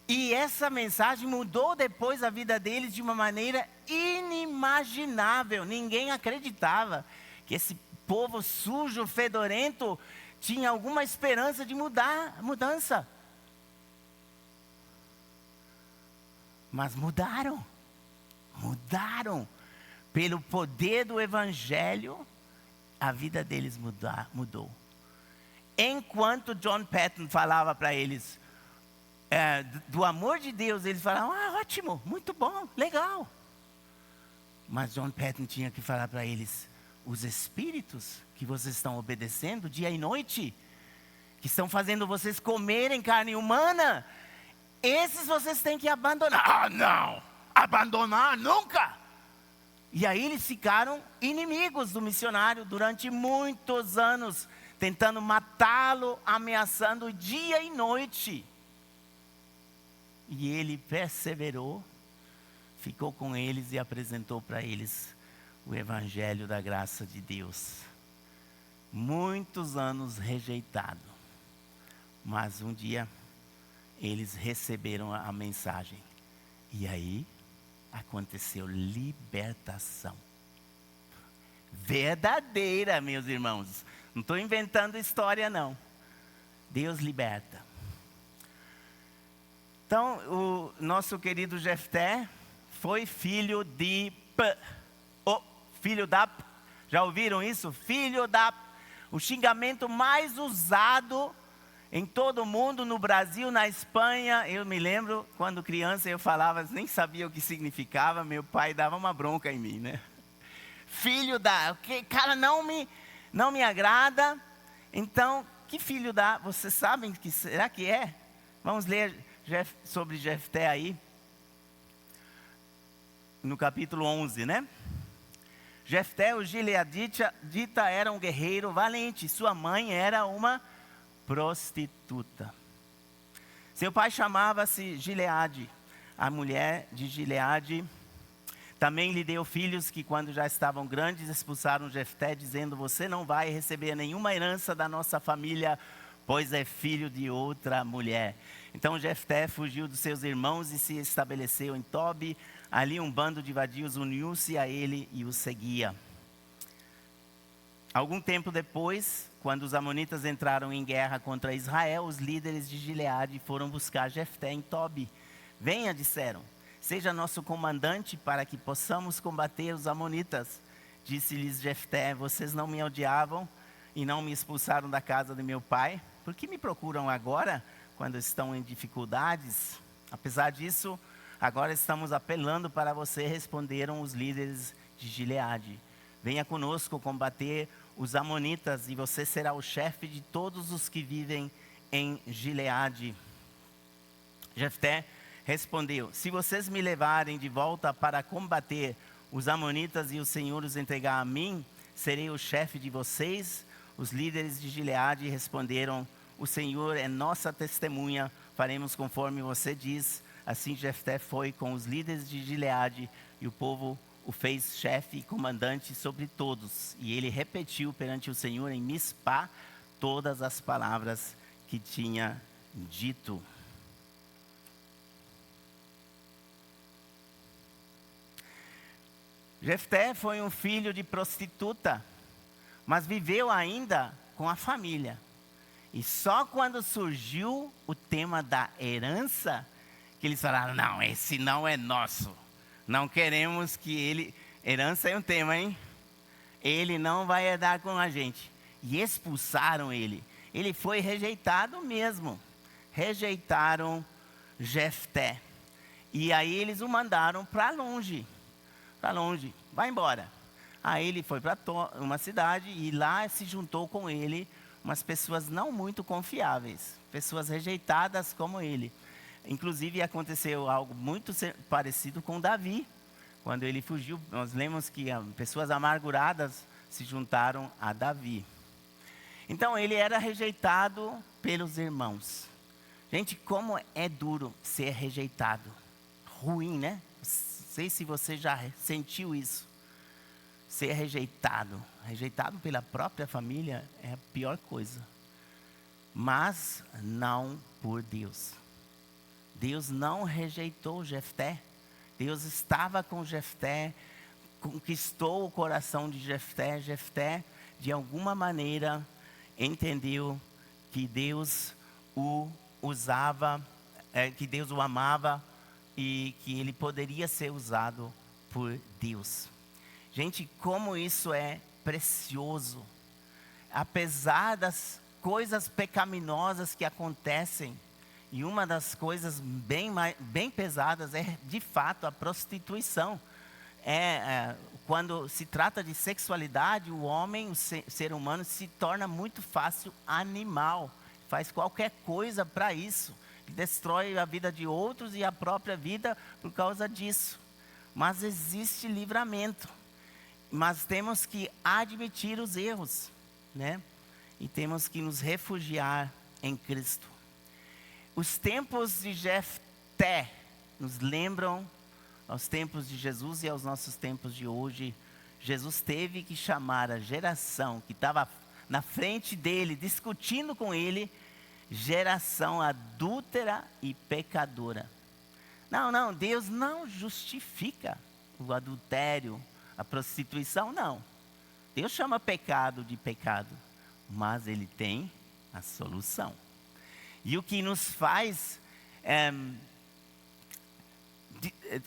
E essa mensagem mudou depois a vida deles de uma maneira inimaginável. Ninguém acreditava que esse povo sujo, fedorento, tinha alguma esperança de mudança. Mas mudaram. Pelo poder do evangelho, a vida deles mudou. enquanto John Paton falava para eles do amor de Deus, eles falavam, ótimo, muito bom, legal. Mas John Paton tinha que falar para eles, os espíritos que vocês estão obedecendo dia e noite, que estão fazendo vocês comerem carne humana, esses vocês têm que abandonar. Não, abandonar nunca. E aí eles ficaram inimigos do missionário durante muitos anos, tentando matá-lo, ameaçando dia e noite. E ele perseverou, ficou com eles e apresentou para eles o Evangelho da graça de Deus. Muitos anos rejeitado, mas um dia eles receberam a mensagem. E aí aconteceu libertação. Verdadeira, meus irmãos. Não estou inventando história, não. Deus liberta. Então, o nosso querido Jefté foi filho de filho da. Já ouviram isso? Filho da. O xingamento mais usado em todo o mundo, no Brasil, na Espanha. Eu me lembro, quando criança, eu falava, nem sabia o que significava. Meu pai dava uma bronca em mim, né? Filho da. Cara, não me agrada. Então, que filho da. Vocês sabem que será que é? Vamos ler sobre Jefté aí. No capítulo 11, né? Jefté, o gileadita, era um guerreiro valente. Sua mãe era uma prostituta. Seu pai chamava-se Gileade. A mulher de Gileade também lhe deu filhos que, quando já estavam grandes, expulsaram Jefté, dizendo: você não vai receber nenhuma herança da nossa família, pois é filho de outra mulher. Então Jefté fugiu dos seus irmãos e se estabeleceu em Tobi. Ali um bando de vadios uniu-se a ele e o seguia. Algum tempo depois, quando os amonitas entraram em guerra contra Israel, os líderes de Gileade foram buscar Jefté em Tobi. Venha, disseram, seja nosso comandante para que possamos combater os amonitas. Disse-lhes Jefté: vocês não me odiavam e não me expulsaram da casa de meu pai? Por que me procuram agora, quando estão em dificuldades? Apesar disso, agora estamos apelando para você, responderam os líderes de Gileade. Venha conosco combater os amonitas e você será o chefe de todos os que vivem em Gileade. Jefté respondeu: se vocês me levarem de volta para combater os amonitas e o Senhor os entregar a mim, serei o chefe de vocês? Os líderes de Gileade responderam: o Senhor é nossa testemunha, faremos conforme você diz. Assim Jefté foi com os líderes de Gileade e o povo o fez chefe e comandante sobre todos. E ele repetiu perante o Senhor em Mispá todas as palavras que tinha dito. Jefté foi um filho de prostituta, mas viveu ainda com a família. E só quando surgiu o tema da herança, que eles falaram: não, esse não é nosso. Não queremos que ele... Herança é um tema, hein? Ele não vai herdar com a gente. E expulsaram ele. Ele foi rejeitado mesmo. Rejeitaram Jefté. E aí eles o mandaram para longe. Para longe. Vai embora. Aí ele foi para uma cidade e lá se juntou com ele umas pessoas não muito confiáveis. Pessoas rejeitadas como ele. Inclusive aconteceu algo muito parecido com Davi. Quando ele fugiu, nós lemos que pessoas amarguradas se juntaram a Davi. Então ele era rejeitado pelos irmãos. Gente, como é duro ser rejeitado. Ruim, né? Não sei se você já sentiu isso. Ser rejeitado. Rejeitado pela própria família é a pior coisa. Mas não por Deus. Deus não rejeitou Jefté. Deus estava com Jefté, conquistou o coração de Jefté. Jefté, de alguma maneira, entendeu que Deus o usava, que Deus o amava e que ele poderia ser usado por Deus. Gente, como isso é precioso. Apesar das coisas pecaminosas que acontecem, e uma das coisas bem pesadas é, de fato, a prostituição. Quando se trata de sexualidade, o homem, o ser humano, se torna muito fácil animal. Faz qualquer coisa para isso. Destrói a vida de outros e a própria vida por causa disso. Mas existe livramento. Mas temos que admitir os erros, né? E temos que nos refugiar em Cristo. Os tempos de Jefté nos lembram aos tempos de Jesus e aos nossos tempos de hoje. Jesus teve que chamar a geração que estava na frente dele, discutindo com ele, geração adúltera e pecadora. Não, Deus não justifica o adultério, a prostituição, não. Deus chama pecado de pecado, mas Ele tem a solução. E o que nos faz,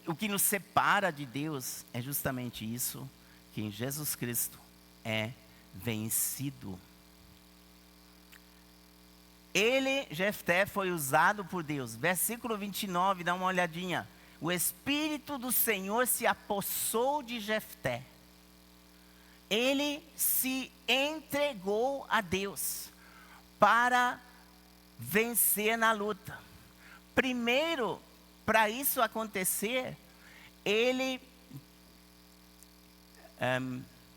o que nos separa de Deus é justamente isso, que em Jesus Cristo é vencido. Ele, Jefté, foi usado por Deus. Versículo 29, dá uma olhadinha. O Espírito do Senhor se apossou de Jefté. Ele se entregou a Deus para vencer na luta. Primeiro, para isso acontecer, ele,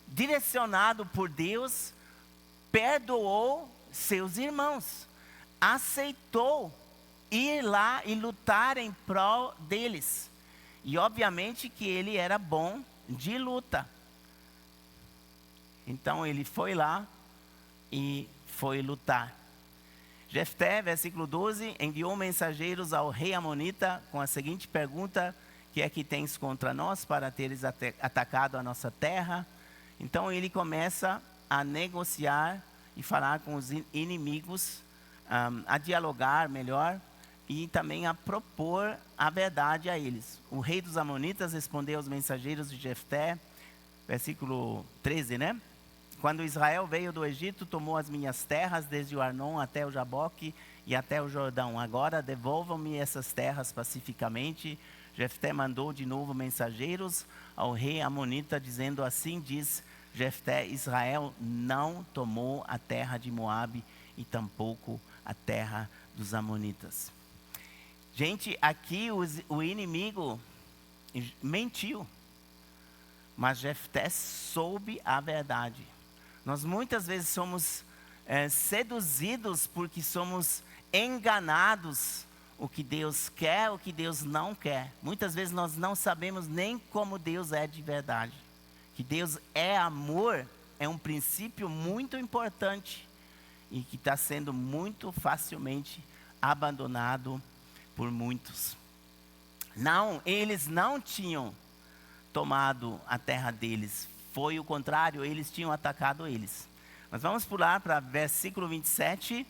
direcionado por Deus, perdoou seus irmãos. Aceitou ir lá e lutar em prol deles. E obviamente que ele era bom de luta. Então ele foi lá e foi lutar. Jefté, versículo 12, enviou mensageiros ao rei Amonita com a seguinte pergunta: que é que tens contra nós para teres atacado a nossa terra? Então ele começa a negociar e falar com os inimigos, a dialogar melhor e também a propor a verdade a eles. O rei dos Amonitas respondeu aos mensageiros de Jefté, versículo 13, né? Quando Israel veio do Egito, tomou as minhas terras, desde o Arnon até o Jaboque e até o Jordão. Agora devolvam-me essas terras pacificamente. Jefté mandou de novo mensageiros ao rei Amonita, dizendo: assim diz Jefté, Israel não tomou a terra de Moabe e tampouco a terra dos Amonitas. Gente, aqui o inimigo mentiu, mas Jefté soube a verdade. Nós muitas vezes somos seduzidos porque somos enganados o que Deus quer, o que Deus não quer. Muitas vezes nós não sabemos nem como Deus é de verdade. Que Deus é amor é um princípio muito importante e que está sendo muito facilmente abandonado por muitos. Não, eles não tinham tomado a terra deles. Foi o contrário, eles tinham atacado eles. Mas vamos pular para versículo 27.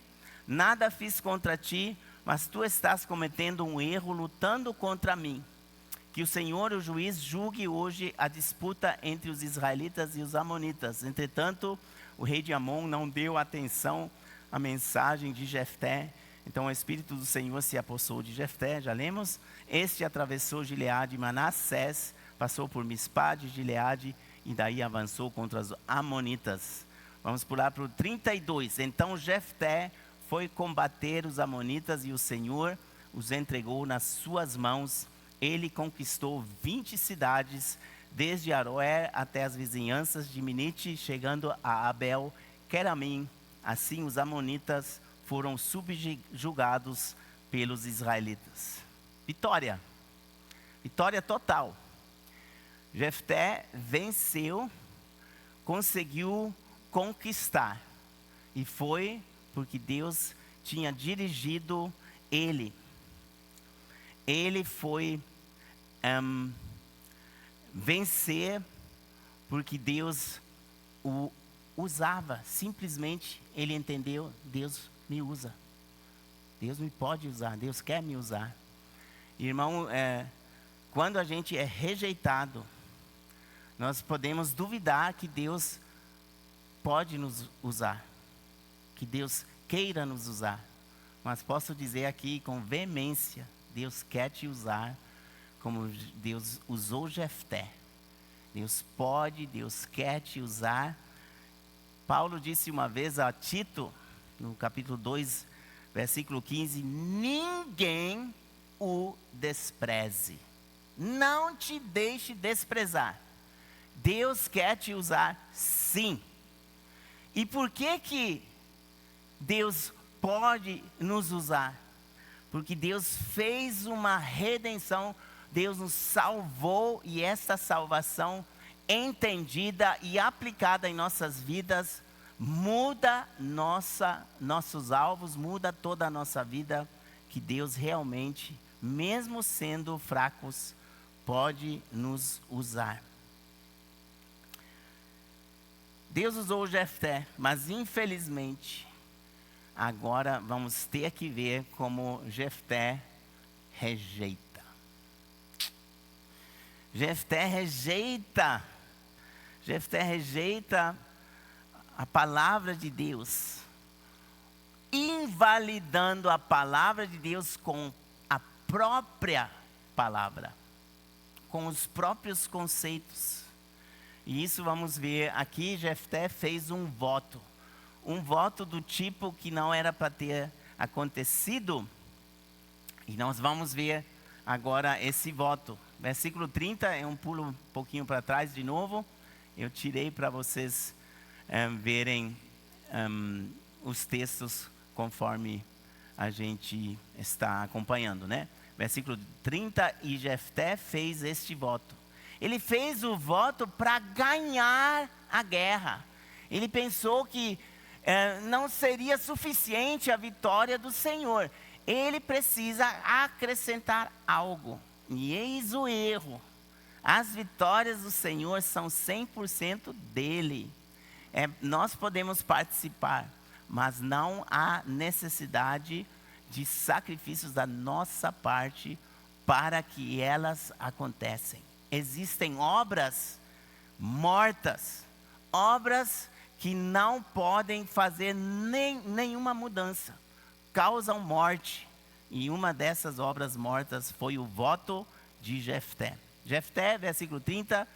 Nada fiz contra ti, mas tu estás cometendo um erro lutando contra mim. Que o Senhor, o juiz, julgue hoje a disputa entre os israelitas e os amonitas. Entretanto, o rei de Amon não deu atenção à mensagem de Jefté. Então o Espírito do Senhor se apossou de Jefté, já lemos. Este atravessou Gileade e Manassés, passou por Mispá de Gileade e daí avançou contra os amonitas. Vamos pular para o 32. Então Jefté foi combater os amonitas e o Senhor os entregou nas suas mãos. Ele conquistou 20 cidades, desde Aroer até as vizinhanças de Minite, chegando a Abel Queramim. Assim os amonitas foram subjugados pelos israelitas. Vitória. Vitória total. Jefté venceu, conseguiu conquistar. E foi porque Deus tinha dirigido ele. Ele foi vencer porque Deus o usava. Simplesmente ele entendeu: Deus me usa. Deus me pode usar, Deus quer me usar. Irmão, quando a gente é rejeitado, nós podemos duvidar que Deus pode nos usar, que Deus queira nos usar. Mas posso dizer aqui com veemência, Deus quer te usar como Deus usou Jefté. Deus pode, Deus quer te usar. Paulo disse uma vez a Tito, no capítulo 2, versículo 15, ninguém o despreze. Não te deixe desprezar. Deus quer te usar, sim. E por que Deus pode nos usar? Porque Deus fez uma redenção, Deus nos salvou, e essa salvação entendida e aplicada em nossas vidas muda nossos alvos, muda toda a nossa vida, que Deus realmente, mesmo sendo fracos, pode nos usar. Deus usou Jefté, mas infelizmente, agora vamos ter que ver como Jefté rejeita. Jefté rejeita a palavra de Deus, invalidando a palavra de Deus com a própria palavra, com os próprios conceitos. E isso vamos ver aqui. Jefté fez um voto do tipo que não era para ter acontecido. E nós vamos ver agora esse voto. Versículo 30, é um pulo um pouquinho para trás de novo. Eu tirei para vocês verem os textos conforme a gente está acompanhando, né? Versículo 30, e Jefté fez este voto. Ele fez o voto para ganhar a guerra. Ele pensou que não seria suficiente a vitória do Senhor. Ele precisa acrescentar algo. E eis o erro. As vitórias do Senhor são 100% dele. Nós podemos participar, mas não há necessidade de sacrifícios da nossa parte para que elas aconteçam. Existem obras mortas, obras que não podem fazer nenhuma mudança, causam morte. E uma dessas obras mortas foi o voto de Jefté. Jefté, versículo 30,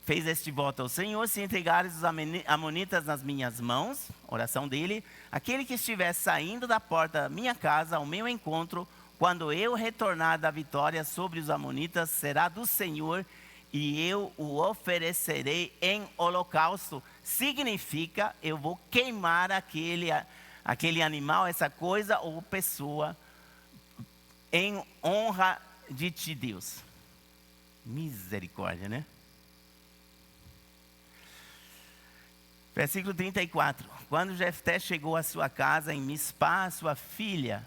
fez este voto ao Senhor: se entregares os amonitas nas minhas mãos, oração dele, aquele que estiver saindo da porta da minha casa ao meu encontro, quando eu retornar da vitória sobre os amonitas, será do Senhor, e eu o oferecerei em holocausto. Significa, eu vou queimar aquele animal, essa coisa ou pessoa, em honra de ti, Deus. Misericórdia, né? Versículo 34. Quando Jefté chegou à sua casa em Mispá, sua filha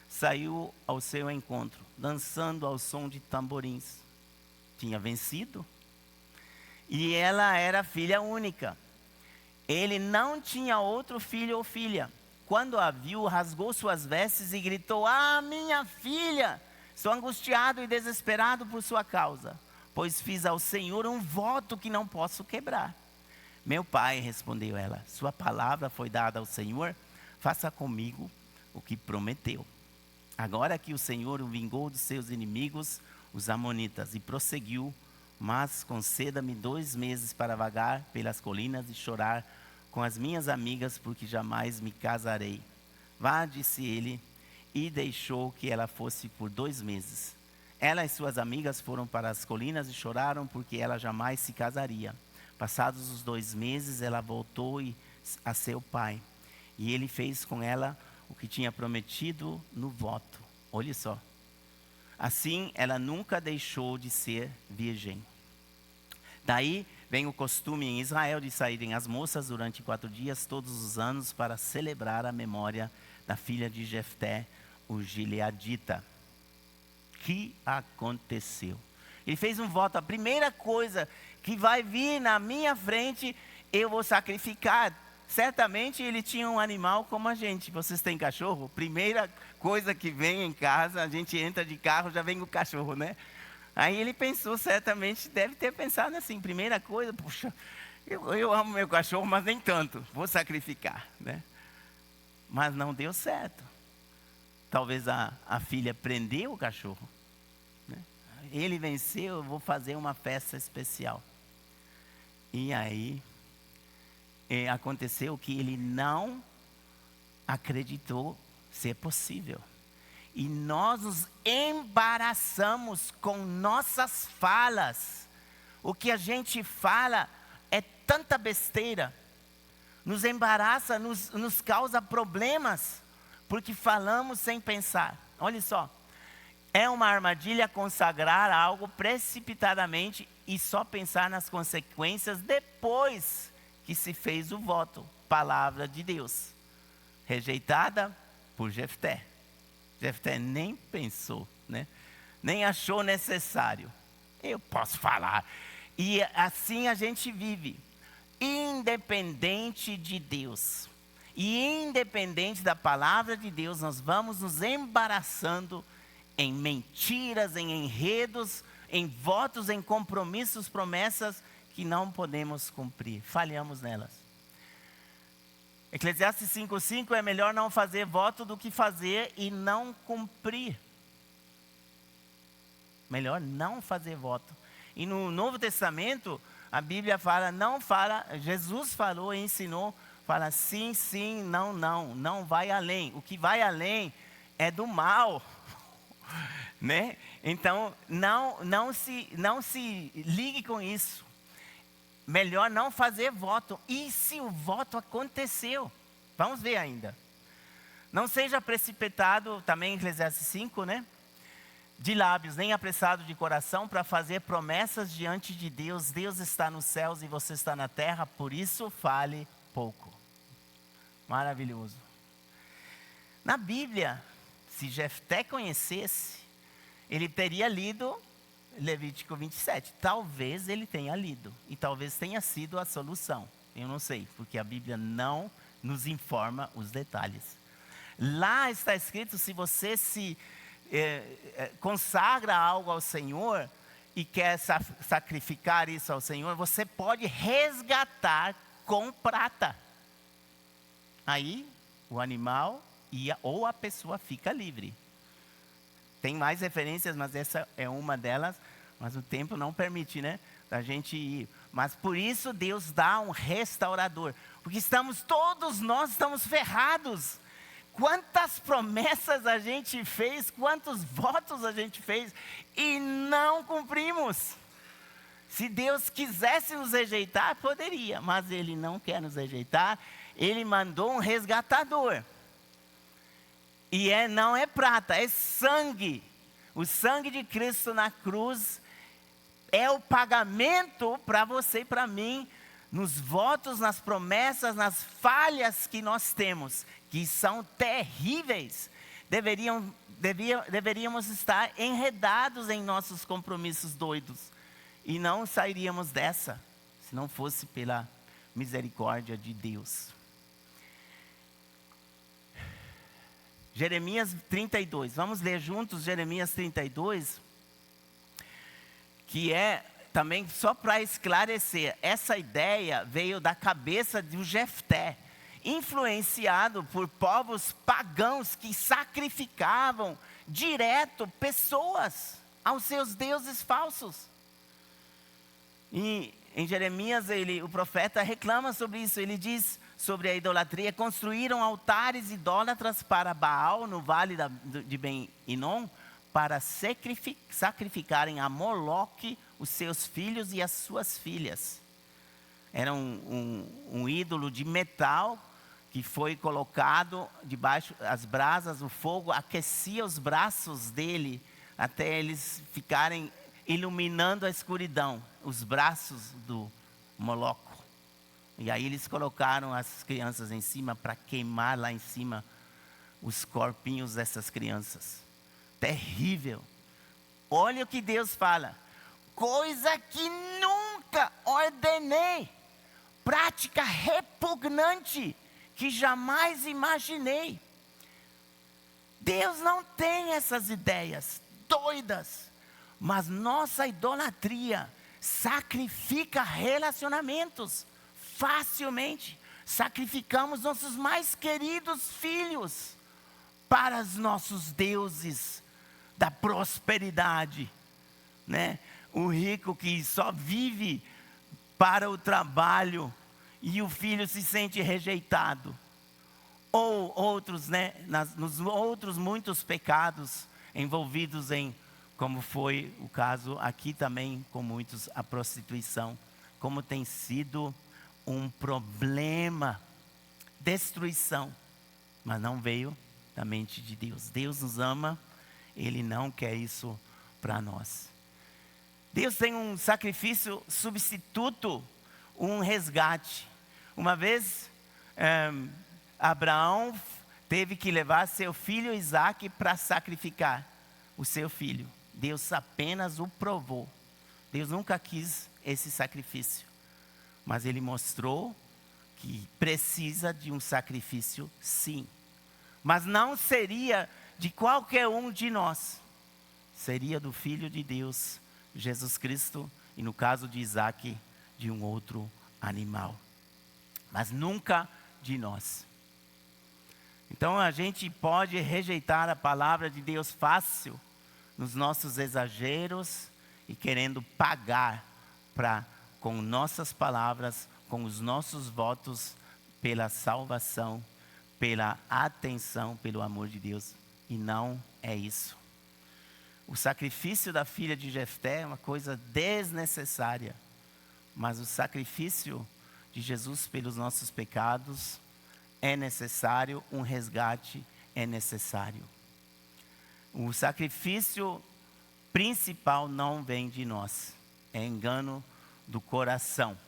saiu ao seu encontro, dançando ao som de tamborins. Tinha vencido. E ela era filha única. Ele não tinha outro filho ou filha. Quando a viu, rasgou suas vestes e gritou: ah, minha filha! Estou angustiado e desesperado por sua causa, pois fiz ao Senhor um voto que não posso quebrar. Meu pai, respondeu ela, sua palavra foi dada ao Senhor, faça comigo o que prometeu. Agora que o Senhor o vingou dos seus inimigos, os amonitas, e prosseguiu: mas conceda-me 2 meses para vagar pelas colinas e chorar com as minhas amigas, porque jamais me casarei. Vá, disse ele, e deixou que ela fosse por 2 meses. Ela e suas amigas foram para as colinas e choraram, porque ela jamais se casaria. Passados os 2 meses, ela voltou a seu pai, e ele fez com ela o que tinha prometido no voto. Olha só. Assim, ela nunca deixou de ser virgem. Daí vem o costume em Israel de saírem as moças durante 4 dias, todos os anos, para celebrar a memória da filha de Jefté, o gileadita. Que aconteceu? Ele fez um voto: a primeira coisa que vai vir na minha frente, eu vou sacrificar. Certamente ele tinha um animal como a gente. Vocês têm cachorro? Primeira coisa que vem em casa, a gente entra de carro, já vem o cachorro, né? Aí ele pensou, certamente, deve ter pensado assim: primeira coisa, puxa, eu amo meu cachorro, mas nem tanto, vou sacrificar, né? mas não deu certo. Talvez a filha prendeu o cachorro, né? Ele venceu, eu vou fazer uma festa especial. E aí aconteceu que ele não acreditou ser possível. E nós nos embaraçamos com nossas falas. O que a gente fala é tanta besteira. Nos embaraça, nos causa problemas, porque falamos sem pensar. Olha só, é uma armadilha consagrar algo precipitadamente e só pensar nas consequências depois que se fez o voto. Palavra de Deus, rejeitada por Jefté. Jefté nem pensou, né? Nem achou necessário. Eu posso falar. E assim a gente vive, independente de Deus. E independente da palavra de Deus, nós vamos nos embaraçando em mentiras, em enredos, em votos, em compromissos, promessas que não podemos cumprir. Falhamos nelas. Eclesiastes 5:5 é melhor não fazer voto do que fazer e não cumprir. Melhor não fazer voto. E no Novo Testamento, a Bíblia fala, Jesus falou e ensinou, fala sim, sim, não, não, não vai além. O que vai além é do mal, né? Então, não se ligue com isso. Melhor não fazer voto. E se o voto aconteceu? Vamos ver ainda. Não seja precipitado, também em Eclesiastes 5, né? De lábios, nem apressado de coração para fazer promessas diante de Deus. Deus está nos céus e você está na terra, por isso fale pouco. Maravilhoso. Na Bíblia, se Jefté conhecesse, ele teria lido Levítico 27. Talvez ele tenha lido. E talvez tenha sido a solução. Eu não sei, porque a Bíblia não nos informa os detalhes. Lá está escrito, se você se consagra algo ao Senhor e quer sacrificar isso ao Senhor, você pode resgatar com prata. Aí o animal ou a pessoa fica livre. Tem mais referências, mas essa é uma delas. Mas o tempo não permite, né? Da gente ir. Mas por isso Deus dá um restaurador. Porque todos nós estamos ferrados. Quantas promessas a gente fez, quantos votos a gente fez e não cumprimos. Se Deus quisesse nos rejeitar, poderia. Mas Ele não quer nos rejeitar. Ele mandou um resgatador. E não é prata, é sangue. O sangue de Cristo na cruz é o pagamento para você e para mim, nos votos, nas promessas, nas falhas que nós temos, que são terríveis. Deveríamos estar enredados em nossos compromissos doidos. E não sairíamos dessa, se não fosse pela misericórdia de Deus. Jeremias 32, vamos ler juntos Jeremias 32, que é também só para esclarecer, essa ideia veio da cabeça de Jefté, influenciado por povos pagãos que sacrificavam direto pessoas aos seus deuses falsos. E em Jeremias o profeta reclama sobre isso, ele diz sobre a idolatria: construíram altares idólatras para Baal no vale de Ben-Hinom, para sacrificarem a Moloque os seus filhos e as suas filhas. Era um ídolo de metal que foi colocado debaixo das brasas, o fogo aquecia os braços dele até eles ficarem iluminando a escuridão, os braços do Moloco. E aí eles colocaram as crianças em cima para queimar lá em cima os corpinhos dessas crianças. Terrível. Olha o que Deus fala: coisa que nunca ordenei, prática repugnante que jamais imaginei. Deus não tem essas ideias doidas, mas nossa idolatria sacrifica relacionamentos facilmente, sacrificamos nossos mais queridos filhos para os nossos deuses da prosperidade, né? O rico que só vive para o trabalho e o filho se sente rejeitado. Ou outros, né? Nos outros muitos pecados envolvidos em, como foi o caso aqui também com muitos, a prostituição. Como tem sido um problema, destruição, mas não veio da mente de Deus. Deus nos ama, Ele não quer isso para nós. Deus tem um sacrifício substituto, um resgate. Uma vez, Abraão teve que levar seu filho Isaque para sacrificar o seu filho. Deus apenas o provou. Deus nunca quis esse sacrifício, mas Ele mostrou que precisa de um sacrifício, sim. Mas não seria de qualquer um de nós. Seria do Filho de Deus, Jesus Cristo, e no caso de Isaque, de um outro animal. Mas nunca de nós. Então a gente pode rejeitar a palavra de Deus fácil, nos nossos exageros e querendo pagar com nossas palavras, com os nossos votos, pela salvação, pela atenção, pelo amor de Deus. E não é isso. O sacrifício da filha de Jefté é uma coisa desnecessária. Mas o sacrifício de Jesus pelos nossos pecados é necessário, um resgate é necessário. O sacrifício principal não vem de nós, é engano do coração.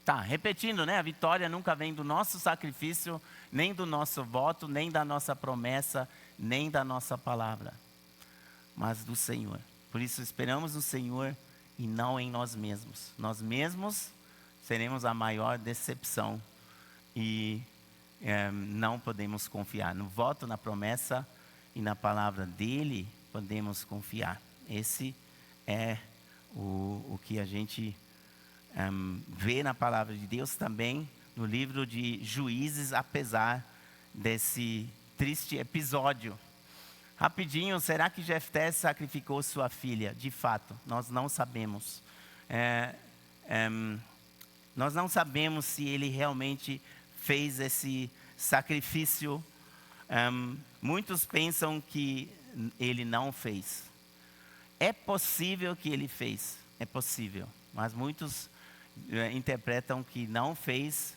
Tá, repetindo, né? A vitória nunca vem do nosso sacrifício, nem do nosso voto, nem da nossa promessa, nem da nossa palavra, mas do Senhor. Por isso esperamos no Senhor e não em nós mesmos. Nós mesmos seremos a maior decepção e não podemos confiar. No voto, na promessa e na palavra dele, podemos confiar. Esse é o que a gente vê na palavra de Deus também, no livro de Juízes, apesar desse triste episódio. Rapidinho, será que Jefté sacrificou sua filha? De fato, nós não sabemos. Nós não sabemos se ele realmente fez esse sacrifício. Muitos pensam que ele não fez. É possível que ele fez, é possível. Mas muitos interpretam que não fez,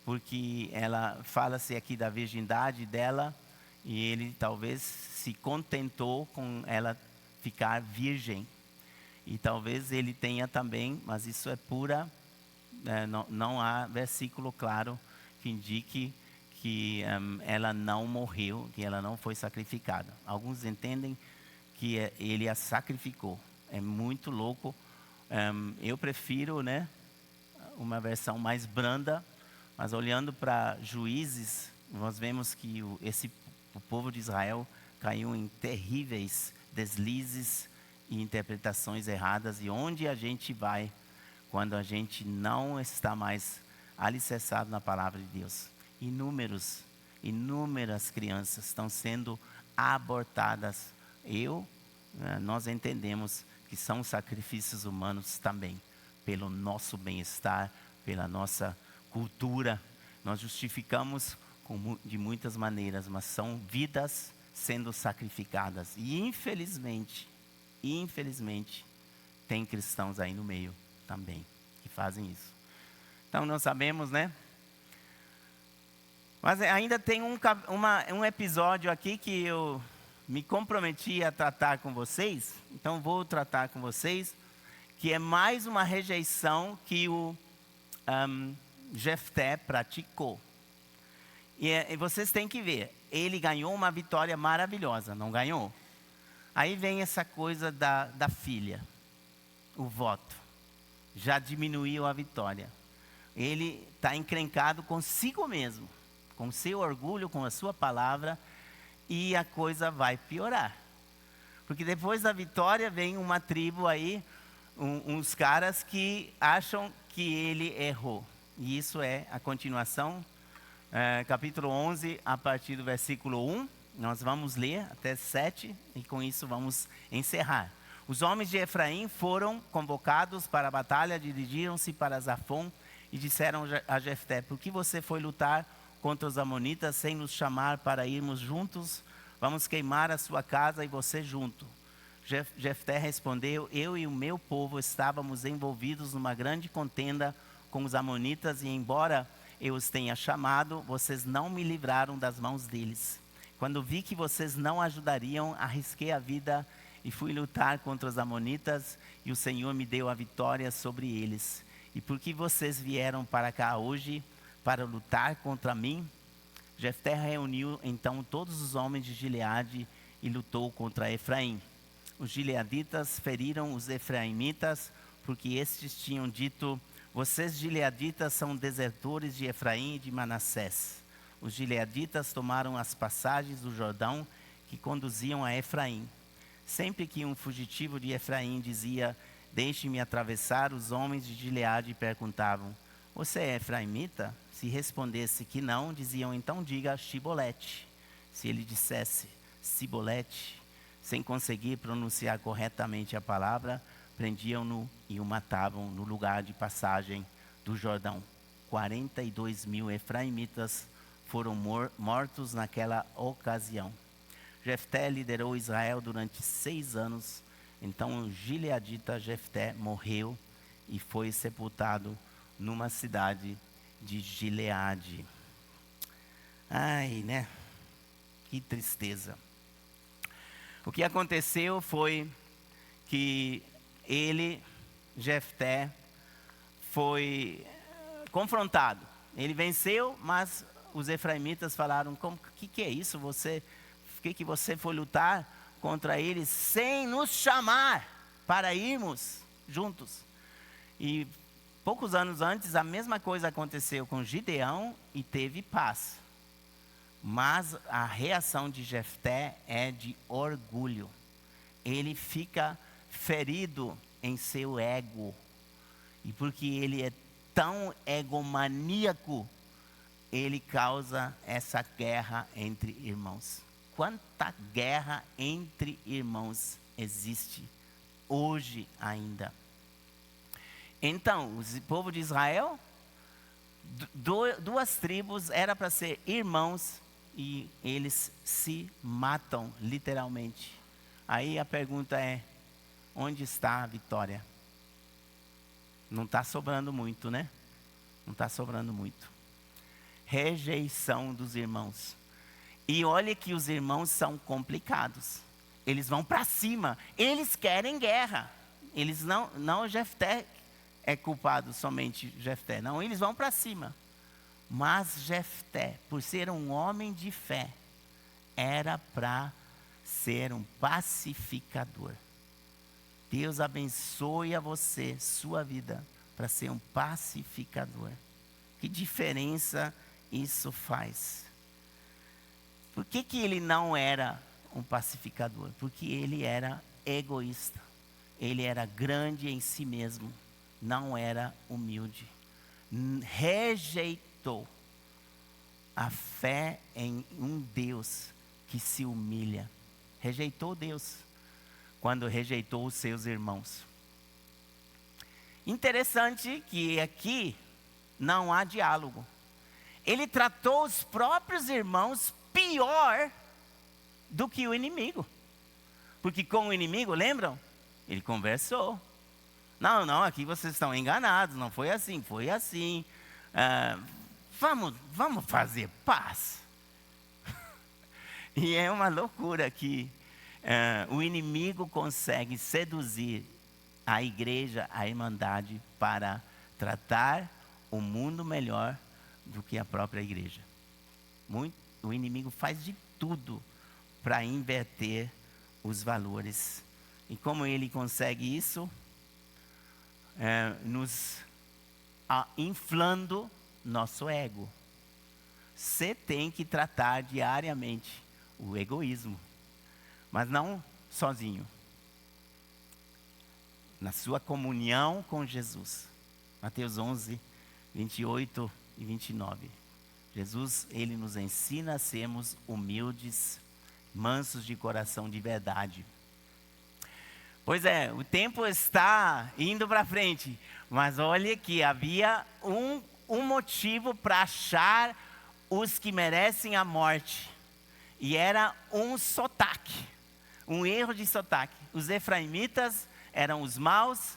porque ela fala-se aqui da virgindade dela, e ele talvez se contentou com ela ficar virgem. E talvez ele tenha também, mas isso é pura, não há versículo claro que indique que ela não morreu, que ela não foi sacrificada. Alguns entendem que ele a sacrificou. É muito louco. Eu prefiro, né, uma versão mais branda, mas olhando para Juízes, nós vemos que o povo de Israel caiu em terríveis deslizes e interpretações erradas. E onde a gente vai quando a gente não está mais alicerçado na palavra de Deus? Inúmeras crianças estão sendo abortadas. Nós entendemos que são sacrifícios humanos também, pelo nosso bem-estar, pela nossa cultura. Nós justificamos de muitas maneiras, mas são vidas sendo sacrificadas. E infelizmente, tem cristãos aí no meio também que fazem isso. Então nós sabemos, né? Mas ainda tem um episódio aqui que eu me comprometi a tratar com vocês. Então vou tratar com vocês, que é mais uma rejeição que o Jefté praticou. E vocês têm que ver, ele ganhou uma vitória maravilhosa, não ganhou? Aí vem essa coisa da filha, o voto, já diminuiu a vitória. Ele está encrencado consigo mesmo, com seu orgulho, com a sua palavra, e a coisa vai piorar. Porque depois da vitória vem uma tribo aí, uns caras que acham que ele errou. e isso é a continuação, capítulo 11, a partir do versículo 1. Nós vamos ler até 7 e com isso vamos encerrar. Os homens de Efraim foram convocados para a batalha, dirigiram-se para Zafon e disseram a Jefté: por que você foi lutar contra os amonitas sem nos chamar para irmos juntos? Vamos queimar a sua casa e você junto. Jefté respondeu: eu e o meu povo estávamos envolvidos numa grande contenda com os amonitas e embora eu os tenha chamado, vocês não me livraram das mãos deles. Quando vi que vocês não ajudariam, arrisquei a vida e fui lutar contra os amonitas e o Senhor me deu a vitória sobre eles. E por que vocês vieram para cá hoje para lutar contra mim? Jefté reuniu então todos os homens de Gileade e lutou contra Efraim. Os gileaditas feriram os efraimitas, porque estes tinham dito: vocês gileaditas são desertores de Efraim e de Manassés. Os gileaditas tomaram as passagens do Jordão que conduziam a Efraim. Sempre que um fugitivo de Efraim dizia: deixe-me atravessar, os homens de Gileade perguntavam: você é efraimita? Se respondesse que não, diziam: então diga Shibolete. Se ele dissesse Sibolete, sem conseguir pronunciar corretamente a palavra, prendiam-no e o matavam no lugar de passagem do Jordão. 42.000 efraimitas foram mortos naquela ocasião. Jefté liderou Israel durante 6 anos. Então o gileadita Jefté morreu e foi sepultado numa cidade de Gileade. Ai, né? Que tristeza. O que aconteceu foi que Jefté, foi confrontado. Ele venceu, mas os efraimitas falaram: o que é isso? Por que você foi lutar contra eles sem nos chamar para irmos juntos? E poucos anos antes, a mesma coisa aconteceu com Gideão e teve paz. Mas a reação de Jefté é de orgulho. Ele fica ferido em seu ego. E porque ele é tão egomaníaco, ele causa essa guerra entre irmãos. Quanta guerra entre irmãos existe hoje ainda? Então, o povo de Israel, duas tribos, era para ser irmãos e eles se matam literalmente. Aí a pergunta é: onde está a vitória? Não está sobrando muito, né? Não está sobrando muito. Rejeição dos irmãos. E olha que os irmãos são complicados. Eles vão para cima. Eles querem guerra. Eles não Jefté é culpado, somente Jefté. Não, eles vão para cima. Mas Jefté, por ser um homem de fé, era para ser um pacificador. Deus abençoe a você, sua vida, para ser um pacificador. Que diferença isso faz? Por que ele não era um pacificador? Porque ele era egoísta. Ele era grande em si mesmo. Não era humilde. Rejeitou a fé em um Deus que se humilha. Rejeitou Deus quando rejeitou os seus irmãos. Interessante que aqui não há diálogo. Ele tratou os próprios irmãos pior do que o inimigo. Porque com o inimigo, lembram? Ele conversou. Não, aqui vocês estão enganados, não foi assim, foi assim. Vamos fazer paz. E é uma loucura que o inimigo consegue seduzir a igreja, a irmandade, para tratar o mundo melhor do que a própria igreja. O inimigo faz de tudo para inverter os valores. E como ele consegue isso? Nos inflando nosso ego. Você tem que tratar diariamente o egoísmo, mas não sozinho. Na sua comunhão com Jesus. Mateus 11, 28 e 29. Jesus, ele nos ensina a sermos humildes, mansos de coração de verdade. Pois é, o tempo está indo para frente, mas olha que havia um motivo para achar os que merecem a morte, e era um sotaque, um erro de sotaque. Os efraimitas eram os maus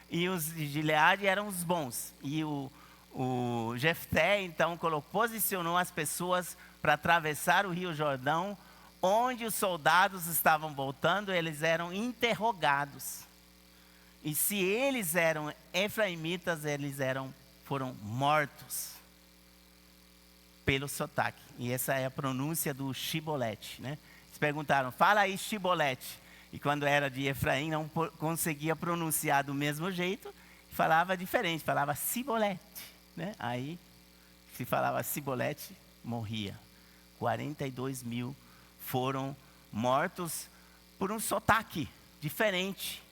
e os de Gileade eram os bons, e o Jefté então posicionou as pessoas para atravessar o Rio Jordão. Onde os soldados estavam voltando, eles eram interrogados. E se eles eram efraimitas, foram mortos pelo sotaque. E essa é a pronúncia do Shibolete, né? Eles perguntaram, fala aí Shibolete. E quando era de Efraim, não conseguia pronunciar do mesmo jeito, falava diferente, falava Sibolete, né? Aí, se falava Sibolete, morria. 42 mil foram mortos por um sotaque diferente.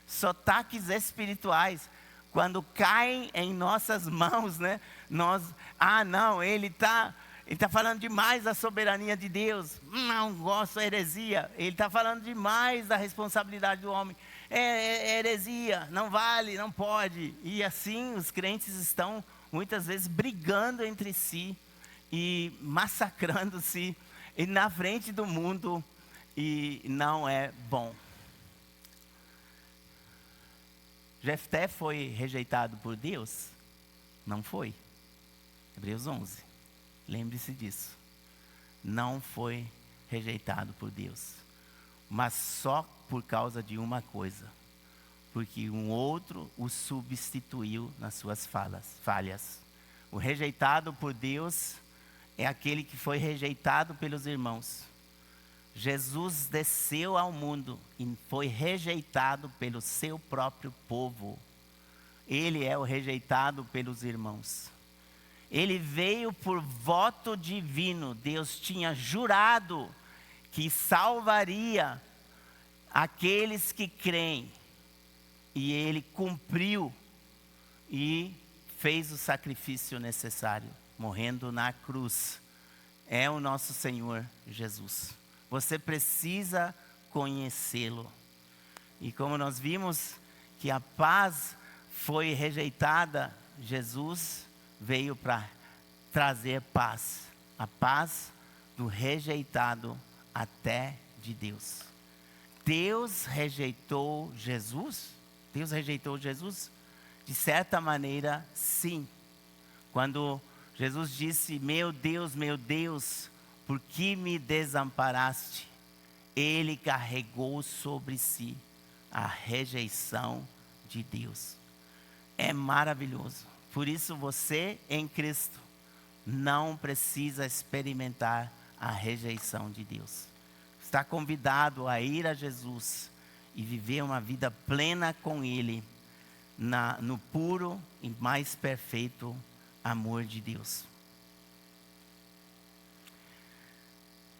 Sotaques espirituais, quando caem em nossas mãos, né? Não, ele está falando demais da soberania de Deus. Não gosto da heresia. Ele está falando demais da responsabilidade do homem. É heresia, não vale, não pode. E assim os crentes estão muitas vezes brigando entre si e massacrando-se e na frente do mundo, e não é bom. Jefté foi rejeitado por Deus? Não foi. Hebreus 11. Lembre-se disso. Não foi rejeitado por Deus. Mas só por causa de uma coisa. Porque um outro o substituiu nas suas falhas. O rejeitado por Deus é aquele que foi rejeitado pelos irmãos. Jesus desceu ao mundo e foi rejeitado pelo seu próprio povo. Ele é o rejeitado pelos irmãos. Ele veio por voto divino. Deus tinha jurado que salvaria aqueles que creem. E ele cumpriu e fez o sacrifício necessário, morrendo na cruz. É o nosso Senhor Jesus. Você precisa conhecê-lo. E como nós vimos que a paz foi rejeitada, Jesus veio para trazer paz. A paz do rejeitado até de Deus. Deus rejeitou Jesus? Deus rejeitou Jesus? De certa maneira, sim. Quando Jesus disse, meu Deus, por que me desamparaste? Ele carregou sobre si a rejeição de Deus. É maravilhoso. Por isso você em Cristo não precisa experimentar a rejeição de Deus. Está convidado a ir a Jesus e viver uma vida plena com Ele, no puro e mais perfeito amor de Deus.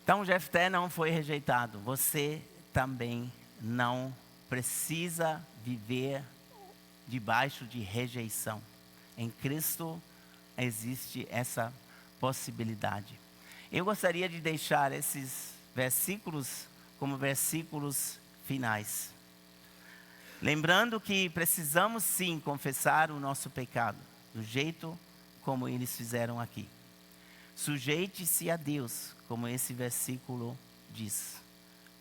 Então Jefté não foi rejeitado. Você também não precisa viver debaixo de rejeição. Em Cristo existe essa possibilidade. Eu gostaria de deixar esses versículos como versículos finais. Lembrando que precisamos sim confessar o nosso pecado, do jeito como eles fizeram aqui. Sujeite-se a Deus, como esse versículo diz.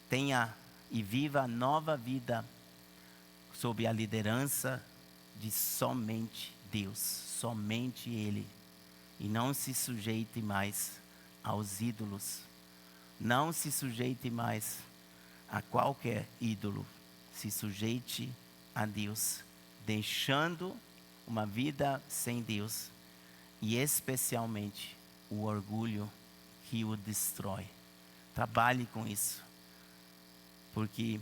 Tenha e viva nova vida sob a liderança de somente Deus, somente Ele. E não se sujeite mais aos ídolos. Não se sujeite mais a qualquer ídolo. Se sujeite a Deus, deixando uma vida sem Deus e especialmente o orgulho que o destrói. Trabalhe com isso, porque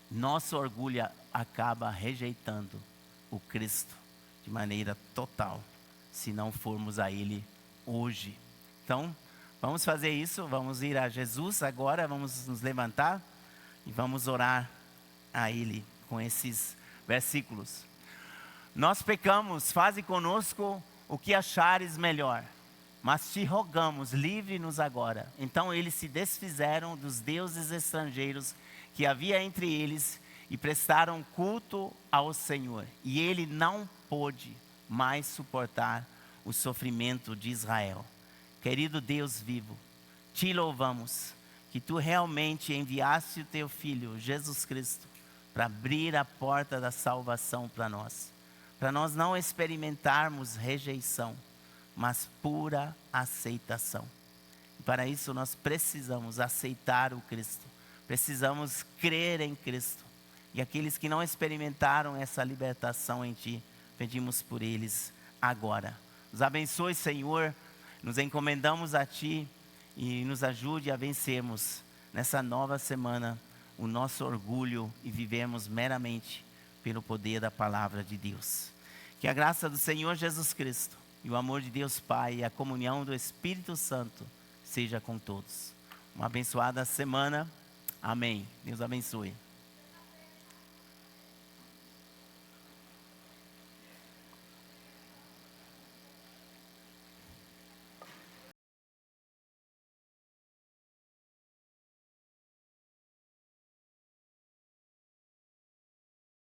nosso orgulho acaba rejeitando o Cristo de maneira total, se não formos a Ele hoje. Então, vamos fazer isso, vamos ir a Jesus agora, vamos nos levantar e vamos orar a Ele com esses versículos. Nós pecamos, faze conosco o que achares melhor, mas te rogamos, livre-nos agora. Então eles se desfizeram dos deuses estrangeiros que havia entre eles e prestaram culto ao Senhor. E ele não pôde mais suportar o sofrimento de Israel. Querido Deus vivo, te louvamos que tu realmente enviaste o teu Filho, Jesus Cristo, para abrir a porta da salvação para nós não experimentarmos rejeição, mas pura aceitação. E para isso nós precisamos aceitar o Cristo, precisamos crer em Cristo. E aqueles que não experimentaram essa libertação em ti, pedimos por eles agora. Nos abençoe, Senhor, nos encomendamos a ti e nos ajude a vencermos nessa nova semana o nosso orgulho e vivemos meramente pelo poder da palavra de Deus. Que a graça do Senhor Jesus Cristo e o amor de Deus Pai e a comunhão do Espírito Santo seja com todos. Uma abençoada semana. Amém. Deus abençoe.